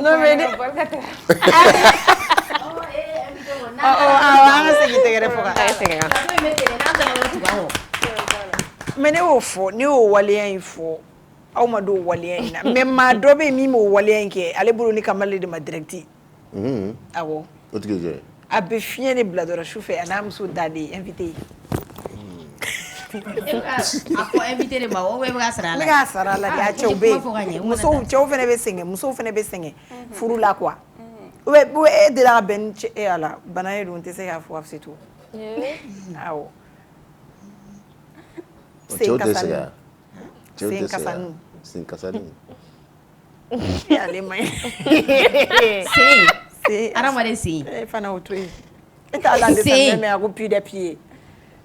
Non mais mais ne y'o fɔ ne y'o waleya in fɔ aw ma don waleya in na mais maa dɔ bɛ min m'o waleya in kɛ ale bolo ni Kamale de ma direct awɔ o tigi jɛ a bɛ fiɲɛ de bila dɔrɔn sufɛ a n'a muso da de invité a fɔ invité de ma o bɛ ka sara la ne ka sara la de a cɛw bɛ yen musow cɛw fana bɛ sɛgɛn musow fana bɛ sɛgɛn furu la quoi ou bien e delila ka bɛn ni cɛ e ala bana ye don n tɛ se k'a fɔ a se to awɔ cɛw tɛ se ka sen kasani sen kasani ale ma ɲi sen adamaden sen e fana o to yen e t'a la de san mɛ a ko pied de pied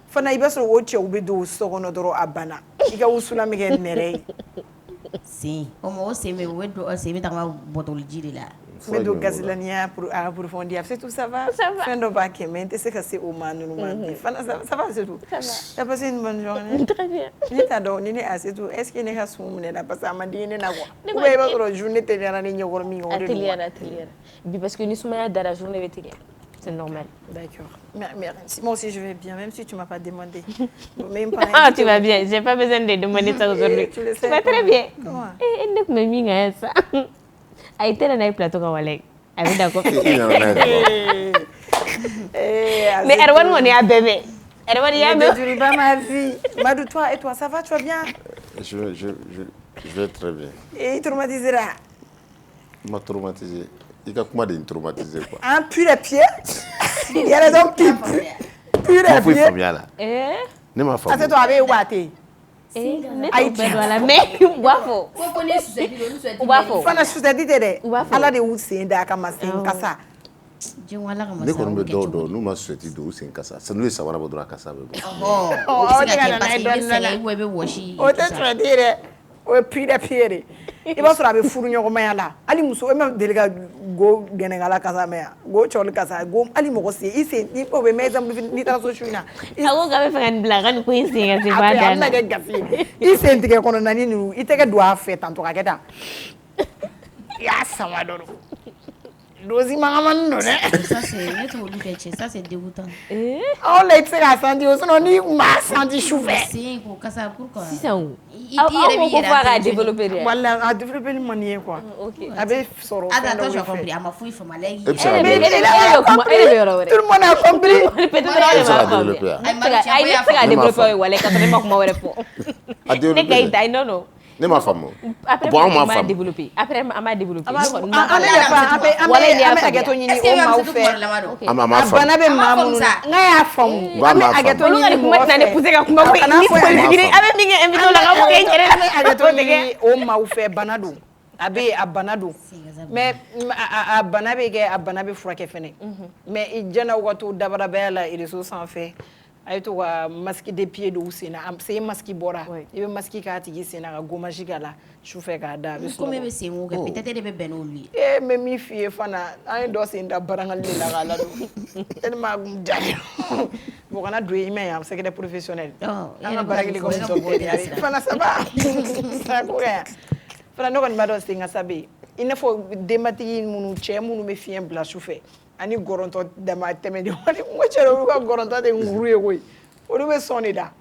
fana i b'a sɔrɔ o cɛw bɛ don so kɔnɔ dɔrɔn a banna i ka wusula min kɛ nɛrɛ ye sen o ma o sen bɛ o bɛ don sen bɛ taga bɔtɔli ji de la n bɛ don gazilaniya approfondir a fait tout ça va fɛn dɔ b'a kɛ mais n tɛ se ka se o ma ninnu ma bi fana ça va c'est tout t'as passé une bonne journée très bien ne t'a dɔn ni ne a c'est tout est ce que ne ka sun minɛ na parce que a ma digi ne na quoi ou bien i b'a sɔrɔ journée teliyara ne ɲɛkɔrɔ min o de don atelier bi parce que ni Soumaya dara journée bɛ teliya c'est normal. D'accord. Merci. Moi aussi, je vais bien, même si tu ne m'as pas demandé. Ah, tu vas bien. Je n'ai pas besoin de demander ça aujourd'hui. Tu le sais. Tu vas très bien. Comment? Et ne me minga ça. A été dans un plateau comme Walek. Avec d'accord. Mais Erwan, on est à bébé. Erwan, il y a bébé. Tu ne pas ma vie. Madou, toi et toi, ça va? Tu vas bien? Je vais très bien. Et il traumatisera? Il m'a traumatisé. Il a comment de traumatisé quoi? Un puits de pied? Il y a les hommes qui puient de pied. Ne m'a fait. C'est toi avec Ouate. Ne te la mais wafo. Wafo. Fana susɛti tɛ dɛ. Ala de y'u sen da ka ma sen kasa. Ne kɔni bɛ dɔw dɔn n'u ma susɛti don u sen kasa n'u ye samara bɔ dɔrɔn a kasa bɛ bɔ. O tɛ ka kɛ parce que i bɛ sɛgɛn i bɛ wɔsi. O tɛ susɛti dɛ. O ye puits de pied de. I b'a sɔrɔ a bɛ furu ɲɔgɔnmaya la hali muso e ma deli ka go gɛnɛgala kasa mɛn yan go cɔli kasa go hali mɔgɔ sen i sen i o bɛ mɛ exemple n'i taara so su in na. A ko k'a bɛ fɛ ka nin bila a ka nin ko in sen ka se f'a dan na. A bɛ kɛ gafe ye i sen tigɛ kɔnɔna ninnu i tɛgɛ don a fɛ tantɔ ka kɛ tan i y'a sama dɔrɔn dosi mangamani don dɛ. Ça c'est ne t'olu kɛ cɛ ça c'est dégoûtant. Aw la i tɛ se k'a santi o sinon n'i kun b'a santi su fɛ. Sen ko kasa pourquoi? Sisan o. Aw ko ko f'a ka développer de. Wala a développer man di ye quoi. A bɛ sɔrɔ fɛn dɔ fɛ. A ma foyi faamu ale E bɛ yɔrɔ wɛrɛ. Tout le monde a compris. Peut-être ale ma faamuya. Ayi ne tɛ se ka développer wala ka sɔrɔ ne ma kuma wɛrɛ fɔ. Ne ka ita non non. Ne m'a faamu. Après on m'a développé. Après on m'a développé. Ale yɛrɛ fɛ hakɛto ɲini o maaw fɛ. A m'a faamu. Bana bɛ maa minnu na n ka y'a faamu. An bɛ hakɛto ɲini mɔgɔ fɛ. Ne pousser ka kuma ko ni politique a bɛ min kɛ invité la ka fɔ e yɛrɛ. An bɛ hakɛto ɲini o maaw fɛ bana don. A bɛ a bana don. Mais a bana bɛ kɛ a bana bɛ furakɛ fɛnɛ. Mais i jɛna u ka to dabarabaya la réseau sanfɛ. A ye to ka masque de pied don u sen na sen masque bɔra i bɛ masque k'a tigi sen na ka gommage k'a la sufɛ k'a da a bɛ sunɔgɔ. Komi e bɛ sen ko kɛ peut-être de bɛ bɛn n'olu ye. N bɛ min f'i ye fana an ye dɔ sen da barangali de la k'a ladon tellement a kun jalen bon kana don i mɛn yan secret professionnel an ka baarakɛli ko muso b'o de ye fana ça va ça ko yan fana ne kɔni b'a dɔn sen kasa bɛ yen i n'a fɔ denbatigi minnu cɛ minnu bɛ fiɲɛ bila sufɛ ani gɔrɔntɔ dama tɛmɛ de wali n ko cɛ dɔ olu ka gɔrɔntɔ de nkuru ye koyi olu bɛ sɔn de da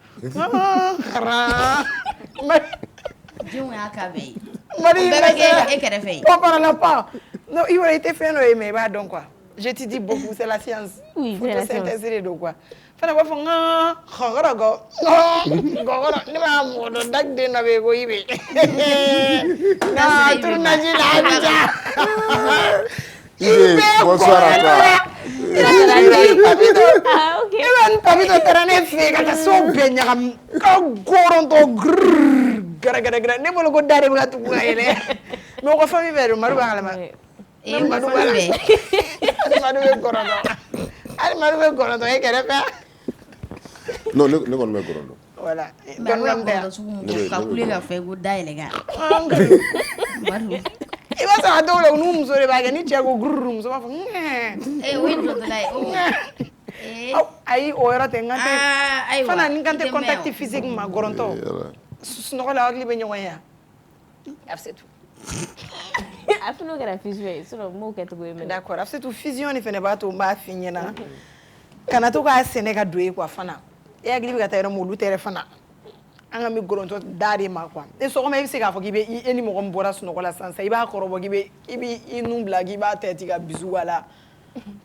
Denw y'a ka bɛɛ ye. Mari bɛɛ bɛ kɛ e kɛrɛfɛ ye. On parle pas. Non, i tɛ fɛn dɔ ye mais i b'a dɔn quoi. Je te dis beaucoup, c'est la science. Oui, c'est la science. Photosynthèse de quoi. Fana b'a fɔ gɔgɔrɔgɔ ne b'a mɔgɔ dɔ dagiden dɔ bɛ yen ko i bɛ tournage la a bɛ ja. Bonsoir à toi. Papito taara ne fɛ yen ka taa so bɛɛ ɲagami ka gɔrɔntɔ gɛrɛgɛrɛ ne bolo ko da de bɛ ka tugu ka yɛlɛ mais o ka famille bɛɛ don Madu b'a kalama. Madu b'a la Madu bɛ gɔrɔntɔ hali Madu bɛ gɔrɔntɔ e kɛrɛfɛ. Non ne kɔni bɛ gɔrɔntɔ. Voilà. Donc on va sugu ka kule ka fɛ ko da yɛlɛ kan. I b'a sɔrɔ a dɔw la u n'u muso de b'a kɛ ni cɛ ko muso b'a fɔ o ye dɔtɔla ye. Ayi o yɔrɔ tɛ n kan tɛ fana n kan tɛ contact physique ma gɔrɔntɔ sunɔgɔ la hakili bɛ ɲɔgɔn ye a bɛ se tout a fini kɛra fusion ye sinon m'o kɛ cogo ye. D'accord, a surtout fusion ni fɛnɛ b'a to n b'a f'i ɲɛna kana to k'a sɛnɛ ka don ye quoi fana e hakili bɛ ka taa yɔrɔ min olu tɛ yɛrɛ fana an ka mi gorontɔ da de ma quoi e sɔgɔma i bɛ se k'a fɔ k'i bɛ e ni mɔgɔ min bɔra sunɔgɔ la sisan i b'a kɔrɔbɔ k'i bɛ i nun bila k'i b'a tɛti ka bisu a la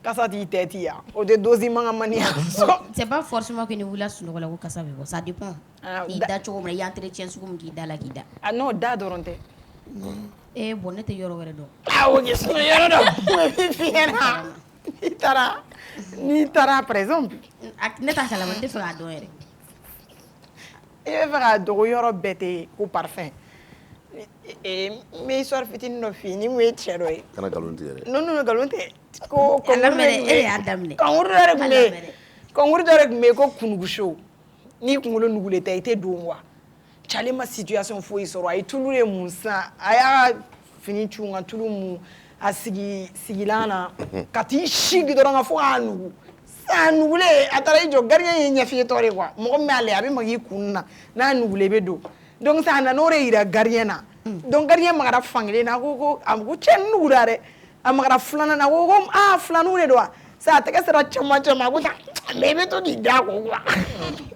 kasa t'i tɛti yan o tɛ dosi mankan c'est pas forcément que ni wulila sunɔgɔ la ko kasa bɛ bɔ ça dépend i da cogo min na i entretien sugu min k'i da la k'i da ah non da dɔrɔn tɛ bon ne tɛ yɔrɔ wɛrɛ dɔn awɔ kɛ sunɔ yɔrɔ dɔ min f'i ɲɛna n'i taara par exemple ne t'a kalama n tɛ fɛ k'a dɔn yɛrɛ i bɛ fɛ k'a dogo yɔrɔ bɛɛ tɛ ko parfum n bɛ histoire fitinin dɔ f'i ye ni mun ye cɛ dɔ ye kana nkalon tigɛ dɛ non nkalon tɛ ko lamɛnɛ e de y'a daminɛ kankuru dɔ de tun bɛ yen kankuru dɔ de tun bɛ yen ko kunuguso n'i kunkolo nugulen tɛ i tɛ don wa cale ma situation foyi sɔrɔ a ye tulu de mun san a y'a fini cun ka tulu mun a sigilan na ka t'i sigi dɔrɔn ka fo k'a nugu a nugulen a taara i jɔ gardien ye ɲɛfiyetɔ de quoi mɔgɔ min bɛ ale a bɛ maka i kun na n'a nugulen i bɛ don donc sa a nana o de yira gardien na donc gardien magara fankelen na a ko cɛ nin nugura dɛ a magara filanan na a ko filaninw de don wa sa a tɛgɛ sera caman a ko mais i bɛ to k'i da ko quoi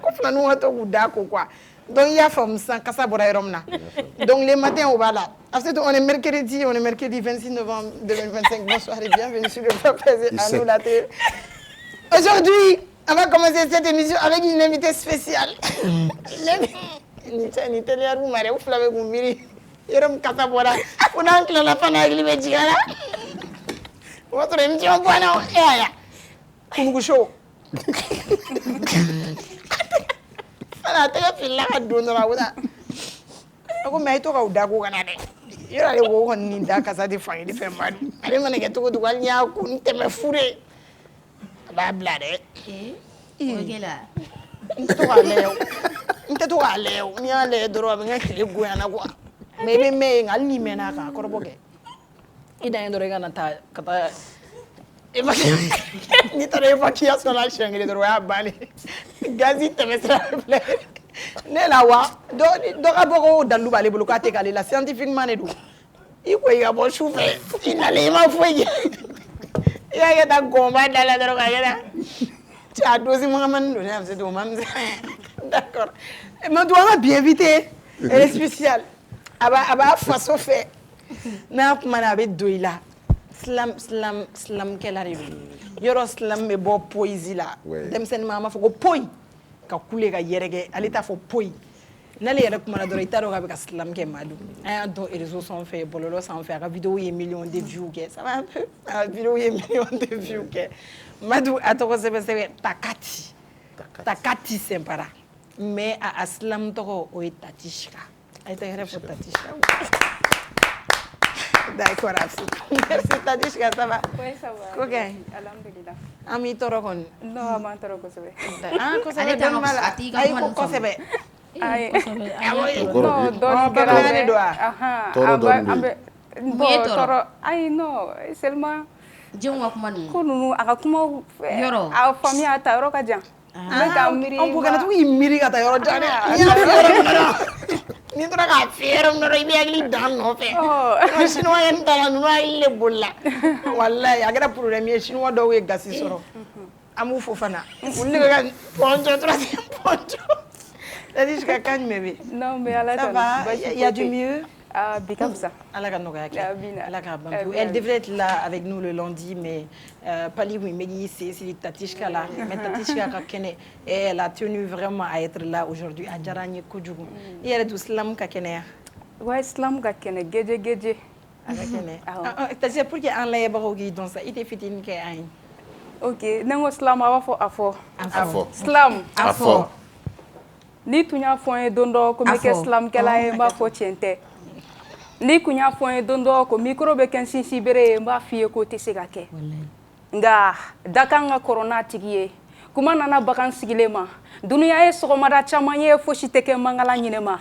ko filaninw ka to k'u da ko quoi donc i y'a faamu sisan kasa bɔra yɔrɔ min na donc le matin o b'a la on est mercredi 26 novembre 2025 bonsoir et bienvenue sur le Peuple à nous la télé. Aujourd'hui, on va commencer cette émission avec une invitée spéciale. Ni teliya ru mare u fila bɛ k'u miiri yɔrɔ min kasa bɔra ko n'an tilala fana hakili bɛ jigin a la o b'a sɔrɔ émission banna e y'a ye kunuguso fana a tɛgɛ filila ka don dɔrɔn a ko taa a ko mais a ye to k'aw da ko kana dɛ yɔrɔ ale ko kɔni nin da kasa tɛ fankelen fɛ ma don ale mana kɛ cogo cogo hali n'i y'a ko n tɛmɛ fure a b'a bila dɛ o kɛ la n tɛ to k'a lajɛ o n tɛ to k'a lajɛ o n'i y'a lajɛ dɔrɔn a bɛ n ka tile goyana quoi mais i bɛ mɛn yen nka hali n'i mɛnna a kan a kɔrɔbɔ kɛ i dan ye dɔrɔn i kana taa ka taa n'i taara évacuation la siɲɛ kelen dɔrɔn o y'a bannen gazi tɛmɛsira filɛ ne la wa dɔ ka bɔ ko dalilu b'ale bolo k'a tɛ k'ale la scientifiquement de don i ko i ka bɔ su fɛ i nalen i ma foyi kɛ i y'a kɛ taa gɔnba da la dɔrɔn k'a kɛ tan a dosi mangamani don ne a bɛ se to o ma misɛn d'accord mais tu an ka bi invité elle est spéciale a b'a faso fɛ n'a kumana a bɛ don i la silamukɛla de don yɔrɔ silamu bɛ bɔ poésie la denmisɛnnin ma an b'a fɔ ko poyi ka kule ka yɛrɛkɛ ale t'a fɔ poyi n'ale yɛrɛ kumana dɔrɔn i t'a dɔn k'a bɛ ka silamu kɛ maa don an y'a dɔn réseau sanfɛ bɔlɔlɔ sanfɛ a ka vidéo ye millions de vues kɛ ça va un peu a ka vidéo ye millions de vues kɛ Madu a tɔgɔ sɛbɛsɛbɛ Takati Sempara mais a silamu tɔgɔ o ye Tati Chika a ye tɛgɛrɛ fɔ Tati Chika d'accord merci Tati Chika ça va oui ça va ko kɛ alhamdulillah an b'i tɔɔrɔ kɔni non a m'an tɔɔrɔ kosɛbɛ kosɛbɛ dɔɔni b'a la ayi ko kosɛbɛ non dɔɔni kɛra de don wa tɔɔrɔ dɔɔni bɛ yen bon tɔɔrɔ ayi non seulement jɛnw ka kuma ninnu ko ninnu a ka kumaw yɔrɔ a faamuya a ta yɔrɔ ka jan n bɛ ka miiri an bugana to k'i miiri ka taa yɔrɔ jan dɛ n'i tora k'a fiyɛ yɔrɔ min na i bɛ hakili dan nɔfɛ chinois ye n ta la ninnu hakili de bolila walayi a kɛra problème ye chinois dɔw ye gasi sɔrɔ an b'u fo fana olu de bɛ ka pɔnjɔ troisième pɔnjɔ c'est-à-dire jusqu'à quand jumɛn bɛ yen non mais ala ça va il y a du mieux bi ka fisa ala ka nɔgɔya kɛ ala k'a ban pewu elle devrait être là avec nous le lundi mais Pali oui mais c'est Tati Chika là mais Tati Chika ka kɛnɛ elle a tenu vraiment à être là aujourd'hui a diyara n ye kojugu i yɛrɛ dun silamu ka kɛnɛya wa silamu ka kɛnɛ geje a ka kɛnɛ Tati pour que an layɛbagaw k'i dɔn sa i tɛ fitinin kɛ an ye ok ne ko silamu a b'a fɔ a fɔ silamu a fɔ n'i tun y'a fɔ n ye don dɔ ko n bɛ kɛ silamukɛla ye n b'a fɔ tiɲɛ tɛ n'i kun y'a fɔ n ye don dɔ ko micro bɛ kɛ n sinsin bere ye n b'a f'i ye k'o tɛ se ka kɛ nka da kan ka kɔrɔ n'a tigi ye kuma nana bagan sigilen ma duniya ye sɔgɔmada caman ye fosi tɛ kɛ mangala ɲinɛ ma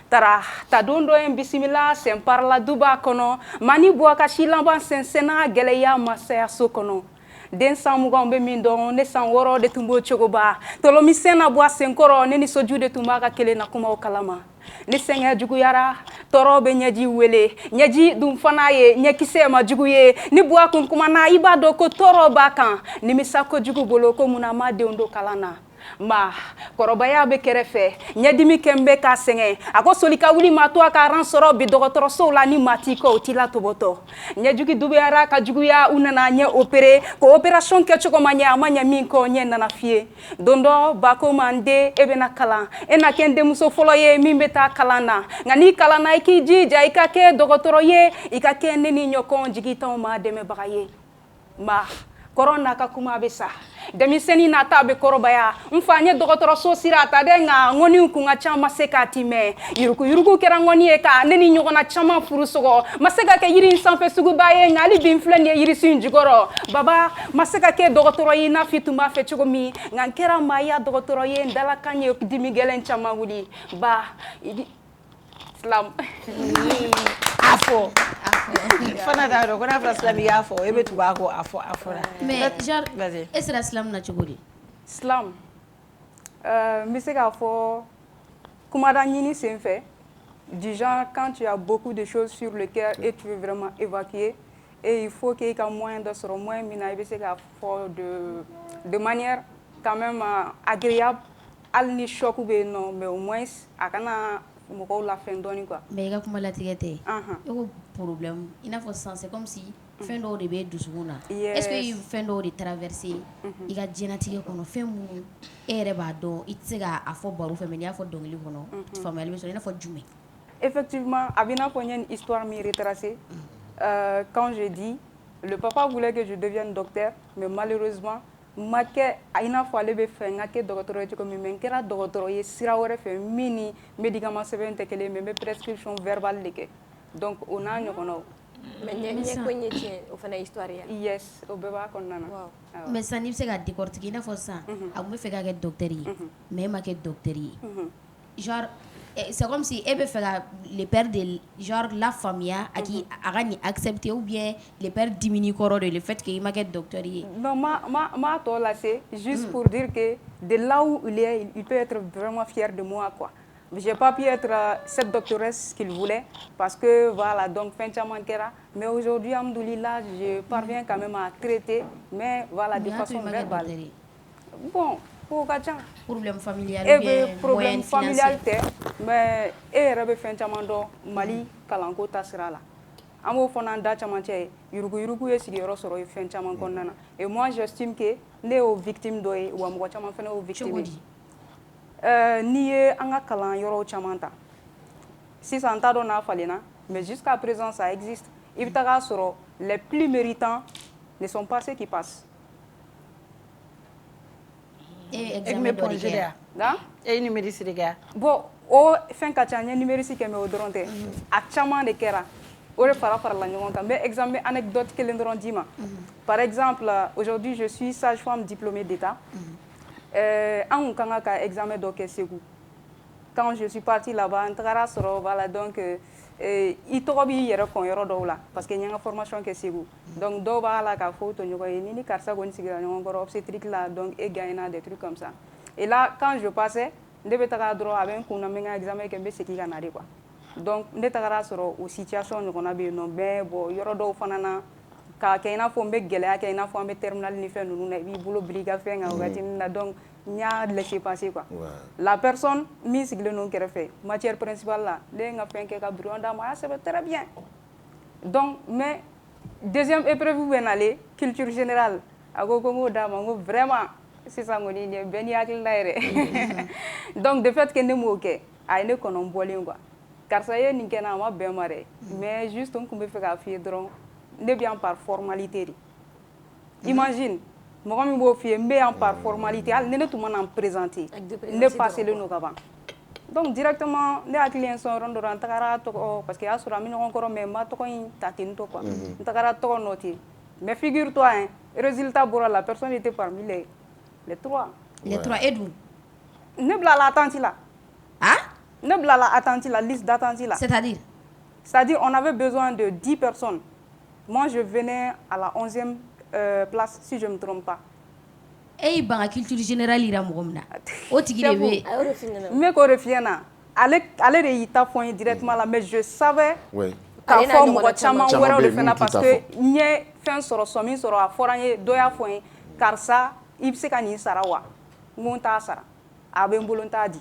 ta don dɔ ye bisimila sɛnparala duba kɔnɔ mani buwa ka si laban sɛnsɛnna gɛlɛya masayaso kɔnɔ den san 20 bɛ min dɔn ne san 6 de tun b'o cogoba tɔlɔmisɛn na bɔ a senkɔrɔ ne ni soju de tun b'a ka kelen na kumaw kalama ni sɛgɛn juguyara tɔɔrɔ bɛ ɲɛji wele ɲɛji dun fana ye ɲɛkisɛ ma jugu ye ni buwa kun kumana i b'a dɔn ko tɔɔrɔ b'a kan nimisa kojugu bolo ko munna ma denw don kalan na ma kɔrɔbaya bɛ kɛrɛfɛ ɲɛdimi kɛn bɛ ka sɛgɛn a ko soli ka wuli maa to a ka ran sɔrɔ bi dɔgɔtɔrɔsow la ni maa t'i kɔ o t'i la tɔbɔtɔ ɲɛjugu duguyara ka juguya u nana ɲɛ opéré ko opération kɛcogo ma ɲɛ a ma ɲɛ min kɔ ɲɛ nana fiyɛ don dɔ bako ma n den e bɛna kalan e na kɛ n denmuso fɔlɔ ye min bɛ taa kalan na nka n'i kalanna i k'i jija i ka kɛ dɔgɔtɔrɔ ye i ka kɛ ne ni ɲɔgɔn jigitɔnw ma dɛmɛbaga ye ma kɔrɔ n'a ka kuma bɛ sa denmisɛnnin n'a ta bɛ kɔrɔbaya n fa n ye dɔgɔtɔrɔso sira ta dɛ nka ŋɔniw kun ka ca ma se k'a ti mɛn yuruguyurugu kɛra ŋɔni ye ka ne ni ɲɔgɔnna caman furu sɔgɔ ma se ka kɛ yiri in sanfɛ suguba ye nka hali bi n filɛ nin ye yirisi in jukɔrɔ baba ma se ka kɛ dɔgɔtɔrɔ ye n'a fɔ tun b'a fɛ cogo min nka n kɛra maaya dɔgɔtɔrɔ ye n dalakan ye dimi gɛlɛn caman wuli ba Islam. Afo. Fana t'a dɔn ko n'a fɔra silamɛ i y'a fɔ e bɛ tugu a kɔ a fɔra. Mais genre e sera silamɛ na cogo di? Islam. N bɛ se k'a fɔ kumada ɲini sen fɛ du genre quand tu as beaucoup de choses sur le cœur et tu veux vraiment évacuer et il faut qu'il y ait un moyen de sɔrɔ moyen min na i bɛ se k'a fɔ de manière quand même agréable hali ni choc bɛ yen nɔ mais au moins a kana mɔgɔw la fɛn dɔɔni quoi. Mais i ka kuma latigɛ tɛ e ko problème i n'a fɔ sisan c'est comme si fɛn dɔw de bɛ dusukun na est-ce que i ye fɛn dɔw de traverser i ka diɲɛlatigɛ kɔnɔ fɛn minnu e yɛrɛ b'a dɔn i tɛ se k'a fɔ baro fɛ mais n'i y'a fɔ dɔnkili kɔnɔ faamuyali bɛ sɔrɔ i n'a fɔ jumɛn? Effectivement a bɛ i n'a fɔ n ye une histoire min retracer quand je dis le papa voulait que je devienne docteur mais malheureusement ma kɛ i n'a fɔ ale bɛ fɛ n ka kɛ dɔgɔtɔrɔ ye cogo min mais n kɛra dɔgɔtɔrɔ ye sira wɛrɛ fɛ min ni médicament sɛbɛn tɛ kelen mais n bɛ prescription verbale de kɛ donc o n'a ɲɔgɔnnaw. Mais ɲɛ ko ɲɛ tiɲɛ o fana histoire ya. Yes o bɛɛ b'a kɔnɔna na. Mais sisan n'i bɛ se ka décortiquer i n'a fɔ sisan a tun bɛ fɛ ka kɛ docteur ye mais e ma kɛ docteur ye genre c'est comme si e bɛ fɛ ka le père de genre la faamuya a ka nin accepter ou bien le père dimini kɔrɔ de le fait que i ma kɛ docteur ye. Non ma tɔ lase juste pour dire que de là où il est il peut être vraiment fier de moi quoi. J'ai pas pu être cette doctoresse qu'il voulait parce que voilà donc fin caman kɛra mais aujourd'hui alhamdoulilah je parviens quand même à traiter mais voilà de façon verbale. Bon ko ka ca problème familial ou bien problème familial tɛ mais e yɛrɛ bɛ fɛn caman dɔn Mali kalanko ta sira la an b'o fɔ n'an da camancɛ ye yuruguyurugu ye sigiyɔrɔ sɔrɔ ye fɛn caman kɔnɔna na et moi j'estime que ne y'o victime dɔ ye wa mɔgɔ caman fana y'o victime ye. N'i ye an ka kalan yɔrɔw caman ta sisan n t'a dɔn n'a falenna mais jusqu'à présent ça existe i bɛ taga sɔrɔ les plus méritants ne sont pas ceux qui passent. examen dɔ de kɛ yan e ye numérisme de kɛ yan. Bon o fɛn ka ca n ye numérisme kɛ mais o dɔrɔn tɛ a caman de kɛra o de farala ɲɔgɔn kan n bɛ examen anecdote kelen dɔrɔn d'i ma par exemple aujourd'hui je suis sage-femme diplômée d'État an kun kan ka ka examen dɔ kɛ Segu quand je suis partie là-bas n tagara sɔrɔ voilà donc i tɔgɔ b'i yɛrɛ kɔn yɔrɔ dɔw la parce que n ye n ka formation kɛ Segu donc dɔw b'a la k'a fɔ tɔɲɔgɔn ye ni karisa kɔni sigira ɲɔgɔn kɔrɔ obstétrique la donc e gagnera des trucs comme ça et là quand je passais ne bɛ taga dɔrɔn a bɛ n kun na n bɛ n ka examen kɛ n bɛ segin ka na de quoi donc ne tagara sɔrɔ o situation ɲɔgɔnna bɛ yen nɔ mais bon yɔrɔ dɔw fana na k'a kɛ i n'a fɔ n bɛ gɛlɛya kɛ i n'a fɔ an bɛ terminal ni fɛn ninnu na i b'i bolo biri i ka fɛn kan wagati min na donc n y'a laisser passer quoi la personne min sigilen don kɛrɛfɛ matière principale la ne ye n ka fɛn kɛ ka bureau d'a ma a y'a sɛbɛn très bien donc mais deuxième épreuve bɛ nalen culture générale a ko ko n k'o d'a ma n ko vraiment sisan kɔni nin ye bɛɛ n'i hakilina yɛrɛ donc de fait que ne m'o kɛ a ye ne kɔnɔ n bɔlen quoi karisa ye nin kɛ n na a ma bɛn n ma dɛ mais juste n tun bɛ fɛ k'a f'i ye dɔrɔn ne bɛ yan par formalité de imagine mɔgɔ min b'o f'i ye n bɛ yan par formalité hali ni ne tun mana n présenter ne passelen don ka ban donc directement ne hakili ye n sɔn yɔrɔ dɔ la n tagara tɔgɔ parce que a y'a sɔrɔ an bɛ ɲɔgɔn kɔrɔ mais n ma tɔgɔ in ta ten tɔ quoi n tagara tɔgɔ noter mais figure toi hein résultat bɔra la personne était parmi les trois et dun ne bilala attente la ne bilala attente la liste d'attente la c'est-à-dire on avait besoin de 10 personnes moi je venais à la 11e place si je me trompe pas e y'i ban ka culture générale yira mɔgɔ min na o tigi de bɛ n bɛ k'o de f'i ɲɛna ale de y'i ta fɔ n ye directement la mais je savais oui. k'a fɔ mɔgɔ caman wɛrɛw de fana parce que n ye fɛn sɔrɔ sɔmi sɔrɔ a fɔra n ye dɔ y'a fɔ n ye karisa i bɛ se ka nin sara wa n ko n t'a sara a bɛ n bolo n t'a di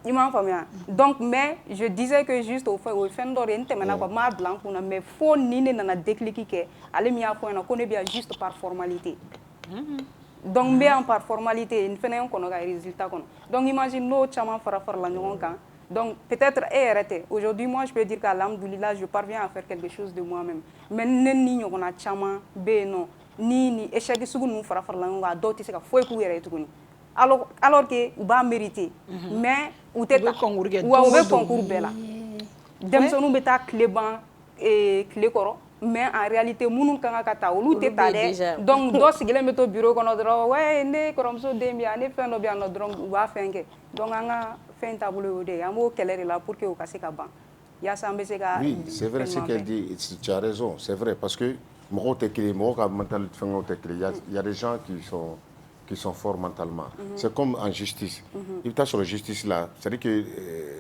i m'a faamuya donc mais je disais que juste o fɛn dɔ de n tɛmɛna quoi n m'a bila n kun na mais fo ni ne nana déclic kɛ ale min y'a fɔ n ɲɛna ko ne bɛ yan juste par formalité donc n bɛ yan par formalité n fana ye n kɔnɔ ka résultat kɔnɔ donc imagine n'o caman fara-farala ɲɔgɔn kan donc peut-être e yɛrɛ tɛ aujourd'hui moi je peux dire qu'alhamdoulilah je parviens à faire quelque chose de moi-même mais ne ni ɲɔgɔnna caman bɛ yen nɔ ni échec sugu ninnu fara-farala ɲɔgɔn kan a dɔw tɛ se ka foyi k'u yɛrɛ ye tuguni alors que u b'a mérité mais u tɛ ta wa u bɛ concours bɛɛ la denmisɛnninw bɛ taa tile ban tile kɔrɔ mais en réalité minnu kan ka taa olu tɛ taa dɛ donc dɔ sigilen bɛ to bureau kɔnɔ dɔrɔn ouais ne kɔrɔmuso den bɛ yan ne fɛn dɔ bɛ yan nɔ dɔrɔn u b'a fɛn kɛ donc an ka fɛn taabolo y'o de ye an b'o kɛlɛ de la pour que o ka se ka ban yaasa an bɛ se ka oui c'est vrai ce qu'elle dit tu as raison c'est vrai parce que mɔgɔw tɛ kelen mɔgɔw ka mental fɛngɛw tɛ kelen il y a des gens qui sont forts mentalement. C'est comme en justice. Il y a sur la justice là, c'est-à-dire que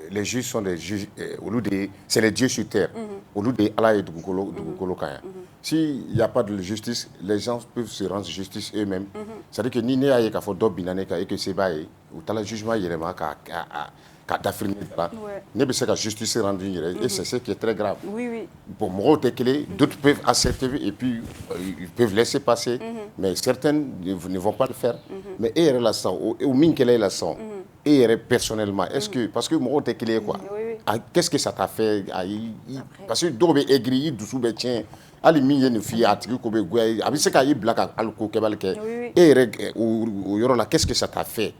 les juges sont des juges, c'est les dieux sur terre. Au lieu de Allah et Dugukolo Kaya. S'il n'y a pas de justice, les gens peuvent se rendre justice eux-mêmes. C'est-à-dire que ni ne a ka fo do binane ka et que c'est baé, ou t'as le jugement yérema ka d'affirmer là. Ne peut se ka justice rendre et c'est ce qui est très grave. Oui oui. Pour moi d'autres peuvent accepter et puis ils peuvent laisser passer, mais certains ne vont pas le faire. Mais et la sang ou min qu'elle est la sang et personnellement est-ce que parce que moi t'es clé quoi qu'est-ce que ça t'a fait parce que do be aigri dusu be tien ali min ye ne fi atiki ko be goy abi se ka yi black alko kebal ke et au yoro là qu'est-ce que ça t'a fait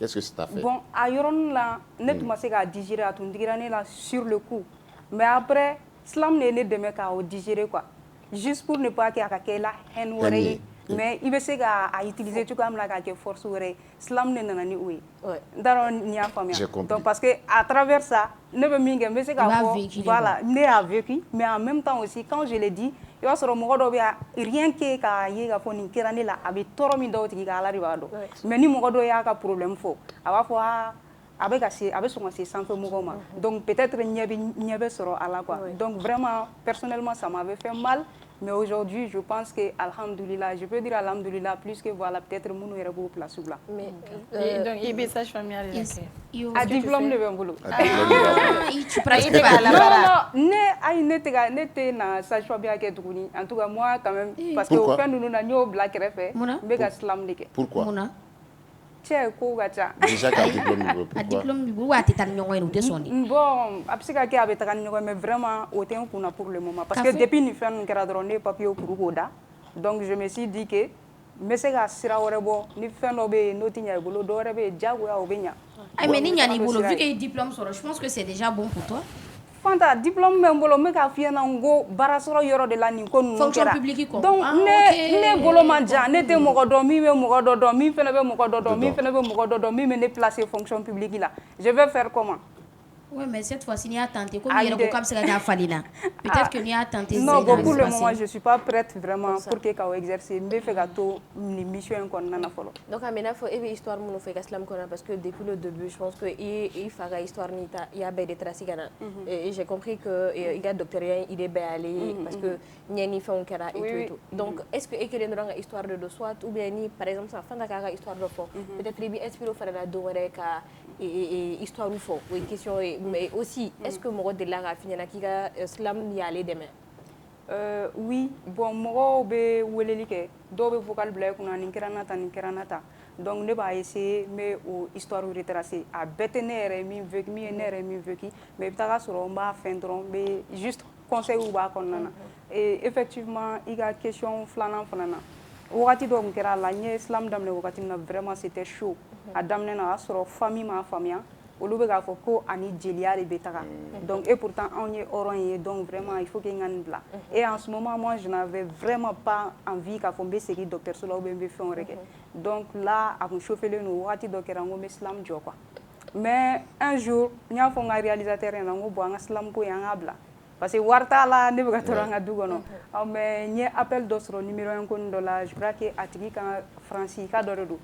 bon à yoron là ne tuma se ka digérer à ton digérer là sur le coup mais après slam ne deme ka o digérer quoi juste pour ne pas que ka la haine wore mais il veut se ka utiliser tout comme la ka force wore slam ne nana ni oui ndaro ni a famille donc parce que à travers ça ne veut minge mais c'est ka voilà ne a vécu mais en même temps aussi quand je l'ai dit il va sɔrɔ mɔgɔ dɔ bɛ yan rien que k'a ye k'a fɔ nin kɛra ne la a bɛ tɔɔrɔ min dɔw tigi ka ala de b'a dɔn mais ni mɔgɔ dɔ y'a ka problème fɔ a b'a fɔ a bɛ sɔn ka se sanfɛ mɔgɔw ma donc peut-être ɲɛ bɛ sɔrɔ a la quoi donc vraiment personnellement ça m'avait fait mal mais aujourd'hui je pense que alhamdoulilah je peux dire alhamdoulilah plus que voilà peut-être minnu yɛrɛ b'o place la mais donc i bɛ sage-femme a diplôme de bɛ n bolo ne tɛ na sage-femme kɛ tuguni en tout cas moi quand même parce que o fɛn ninnu na n y'o bila kɛrɛfɛ n bɛ ka slam de kɛ pourquoi cɛ ko ka ca déjà ka diplôme bi wa tɛ taa ni ɲɔgɔn ye o tɛ sɔn de bon a bɛ se ka kɛ a bɛ taga ni ɲɔgɔn ye mais vraiment o tɛ n kunna pour le moment parce que depuis nin fɛn ninnu kɛra dɔrɔn ne ye papier kuru k'o da donc je me suis dit que n bɛ se ka sira wɛrɛ bɔ ni fɛn dɔ bɛ yen n'o tɛ ɲɛ i bolo dɔ wɛrɛ bɛ yen diyagoya o bɛ ɲɛ mais ni ɲan'i bolo vu que i diplôme sɔrɔ je pense que c'est déjà bon pour toi Fanta diplôme bɛ n bolo n bɛ k'a f'i ɲɛna n ko baara sɔrɔ yɔrɔ de la nin ko ninnu kɛra fonction publique kɔ donc ne bolo man jan ne tɛ mɔgɔ dɔn min bɛ mɔgɔ dɔ dɔn min fana bɛ mɔgɔ dɔ dɔn min fana bɛ mɔgɔ dɔ dɔn min bɛ ne placer fonction publique la je vais faire comment Oui, mais cette fois-ci, il y a tenté. Comme il y a comme ça, il y a fallu là. Peut-être que il y a tenté. Non, pour le moment, je ne suis pas prête vraiment pour que ça exercer. Mais fait gâteau, une mission qu'on a follow. Donc, à maintenant, faut éveiller histoire mon fait qu'aslam qu'on a parce que depuis le début, je pense que il fera histoire nita, il y a des traces et j'ai compris que il y a docteur il est bien allé parce que n'y a ni fait un cara et tout. Donc, est-ce que écrire une histoire de soit ou bien ni par exemple ça fin d'accord histoire de fond. Peut-être il inspire faire la dorée et histoire ou faux. Oui, question mais aussi est-ce que mɔgɔ delila ka f'i ɲɛna k'i ka slam y aller demain oui bon mɔgɔw bɛ weleli kɛ dɔw bɛ vocal bila i kunna nin kɛra na tan donc ne b'a essayer n bɛ o histoire retracer a bɛɛ tɛ ne yɛrɛ min vécu min ye ne yɛrɛ min vécu mais i bɛ taga sɔrɔ n b'a fɛn dɔrɔn n bɛ juste conseil b'a kɔnɔna na et effectivement i ka question filanan fana na wagati dɔ tun kɛra a la n ye slam daminɛ wagati min na vraiment c'était chaud a daminɛ na o y'a sɔrɔ famille m'a faamuya olu bɛ k'a fɔ ko ani jeliya de bɛ taga donc et pourtant anw ye hɔrɔn ye donc vraiment il faut que n ka nin bila et en ce moment moi je n'avais vraiment pas envie k'a fɔ n bɛ segin dɔgɔtɔrɔso la ou bien n bɛ fɛn wɛrɛ kɛ donc là a kun chauffelen don wagati dɔ kɛra n ko n bɛ slam jɔ quoi mais un jour n y'a fɔ n ka réalisateur ɲɛna n ko bon an ka slam ko in an k'a bila parce que wari t'a la ne bɛ ka tɔɔrɔ an ka du kɔnɔ mais n ye appel dɔ sɔrɔ numéro 1 kɔni dɔ la je crois que a tigi kan faransi ka dɔ de don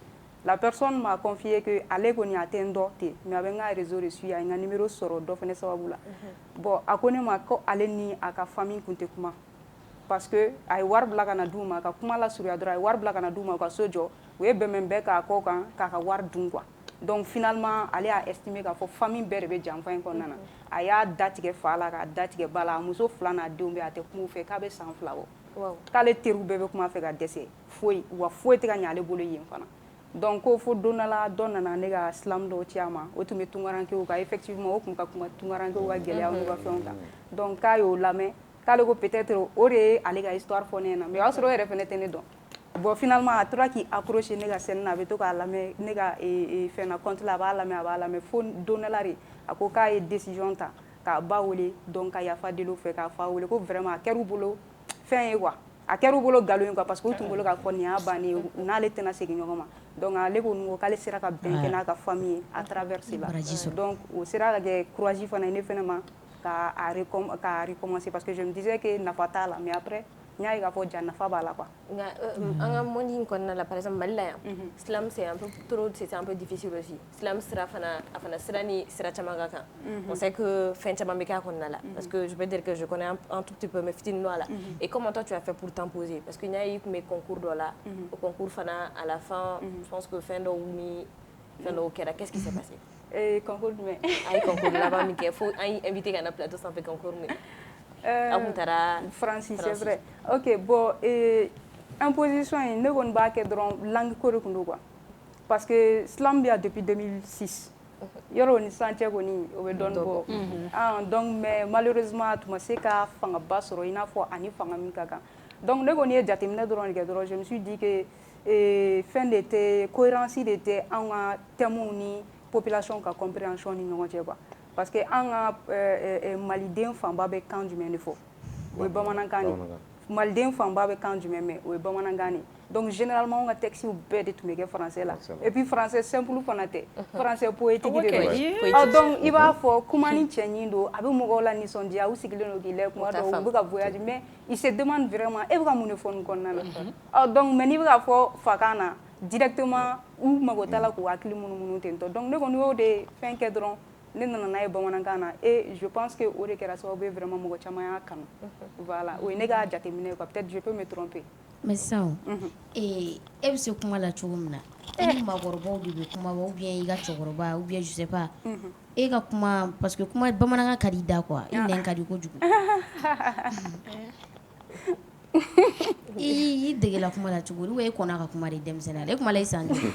la personne m'a confié que ale kɔni a tɛ n dɔ ten mais a bɛ n ka réseau de suit a ye n ka numéro sɔrɔ dɔ fɛnɛ sababu la bon a ko ne ma ko ale ni a ka famille kun tɛ kuma parce que a ye wari bila ka na d'u ma ka kuma la surunya dɔrɔn a ye wari bila ka na d'u ma u ka so jɔ u ye bɛnbɛn bɛɛ k'a kɔ kan k'a ka wari dun quoi donc finalement ale y'a estimé k'a fɔ famille bɛɛ de bɛ janfa in kɔnɔna na a y'a datigɛ fa la k'a datigɛ ba la a muso 2 n'a denw bɛ a tɛ kuma u fɛ k'a bɛ san 2 bɔ k'ale teriw bɛɛ bɛ kuma fɛ ka dɛsɛ foyi wa foyi tɛ ka ɲɛ ale bolo yen fana donc ko fo don dɔ la dɔ nana ne ka silamu dɔw ci a ma o tun bɛ tunkarankew kan effectivement o tun ka kuma tunkarankew ka gɛlɛyaw n'u ka fɛnw kan donc k'a y'o lamɛn k'ale ko peut-être o de ye ale ka histoire fɔ ne ɲɛna mais o y'a sɔrɔ o yɛrɛ fɛnɛ tɛ ne dɔn bon finalement a tora k'i accroché ne ka scène na a bɛ to k'a lamɛn ne ka fɛn na compte la a b'a lamɛn fo don dɔ la de a ko k'a ye décision ta k'a ba wele donc ka yafa deli u fɛ k'a fa wele ko vraiment a kɛr'u bolo fɛn ye quoi a kɛr'u bolo nkalon ye quoi parce que u tun bolo k'a fɔ nin y'a bannen ye u n'ale tɛna segin ɲɔgɔn ma donc ale ko ko k'ale sera ka bɛn kɛ n'a ka famille ye à travers cela donc o sera ka kɛ courage fana ye ne fɛnɛ ma k'a recommencer parce que je me disais que nafa t'a la mais après n y'a ye k'a fɔ ja nafa b'a la quoi nka an ka monde in kɔnɔna la par exemple Mali la yan slam c'est un peu trop c'est un peu difficile aussi slam sira fana a fana sira ni sira caman ka kan on sait que fɛn caman bɛ k'a kɔnɔna la parce que je peux dire que je connais un tout petit peu mais fitinin dɔ a la et comment toi tu as fait pour t'imposer parce que n y'a ye i tun bɛ concours dɔ la o concours fana à la fin je pense que fɛn dɔw ni fɛn dɔw kɛra qu'est-ce qui s'est passé concours jumɛn a ye concours laban min kɛ fo an y'i invité ka na plateau sanfɛ concours min aw kun taara Francis c'est vrai ok bon imposition in ne kɔni b'a kɛ dɔrɔn langue ko de kun don quoi parce que slam bɛ yan depuis 2006 yɔrɔ o ni sisan cɛ kɔni o bɛ dɔɔni bɔ donc mais malheureusement a tun ma se ka fangaba sɔrɔ i n'a fɔ ani fanga min ka kan donc ne kɔni ye jateminɛ dɔrɔn de kɛ dɔrɔn je me suis dit que fɛn de tɛ cohérence de tɛ an ka thèmes ni population ka compréhension ni ɲɔgɔn cɛ quoi parce que an ka maliden fanba bɛ kan jumɛn de fɔ o ye bamanankan de maliden fanba bɛ kan jumɛn mɛn o ye bamanankan de donc généralement an ka textes bɛɛ de tun bɛ kɛ français la et puis français simple fana tɛ français poétique de don donc i b'a fɔ kuma ni cɛɲi don a bɛ mɔgɔw la nisɔndiya u sigilen don k'i lajɛ kuma dɔw u bɛ ka voyage mais il se demande vraiment e bɛ ka mun de fɔ nin kɔnɔna na donc mais n'i bɛ ka fɔ fakan na directement u mago t'a la k'u hakili munumunu ten tɔ donc ne kɔni y'o de fɛn kɛ dɔrɔn ne nana n'a ye bamanankan na et je pense que o de kɛra sababu ye vraiment mɔgɔ caman y'a kanu voilà o ye ne ka jateminɛ quoi peut-être je peux me tromper mais sisan e bɛ se kuma la cogo min na i ni maakɔrɔbaw de bɛ kuma ou bien i ka cɛkɔrɔba ou bien je sais pas e ka kuma parce que kuma bamanankan ka di da quoi i nɛn ka di kojugu i degela kuma la cogo di ou bien e kɔnna ka kuma de denmisɛnninya la e kuma la i san joli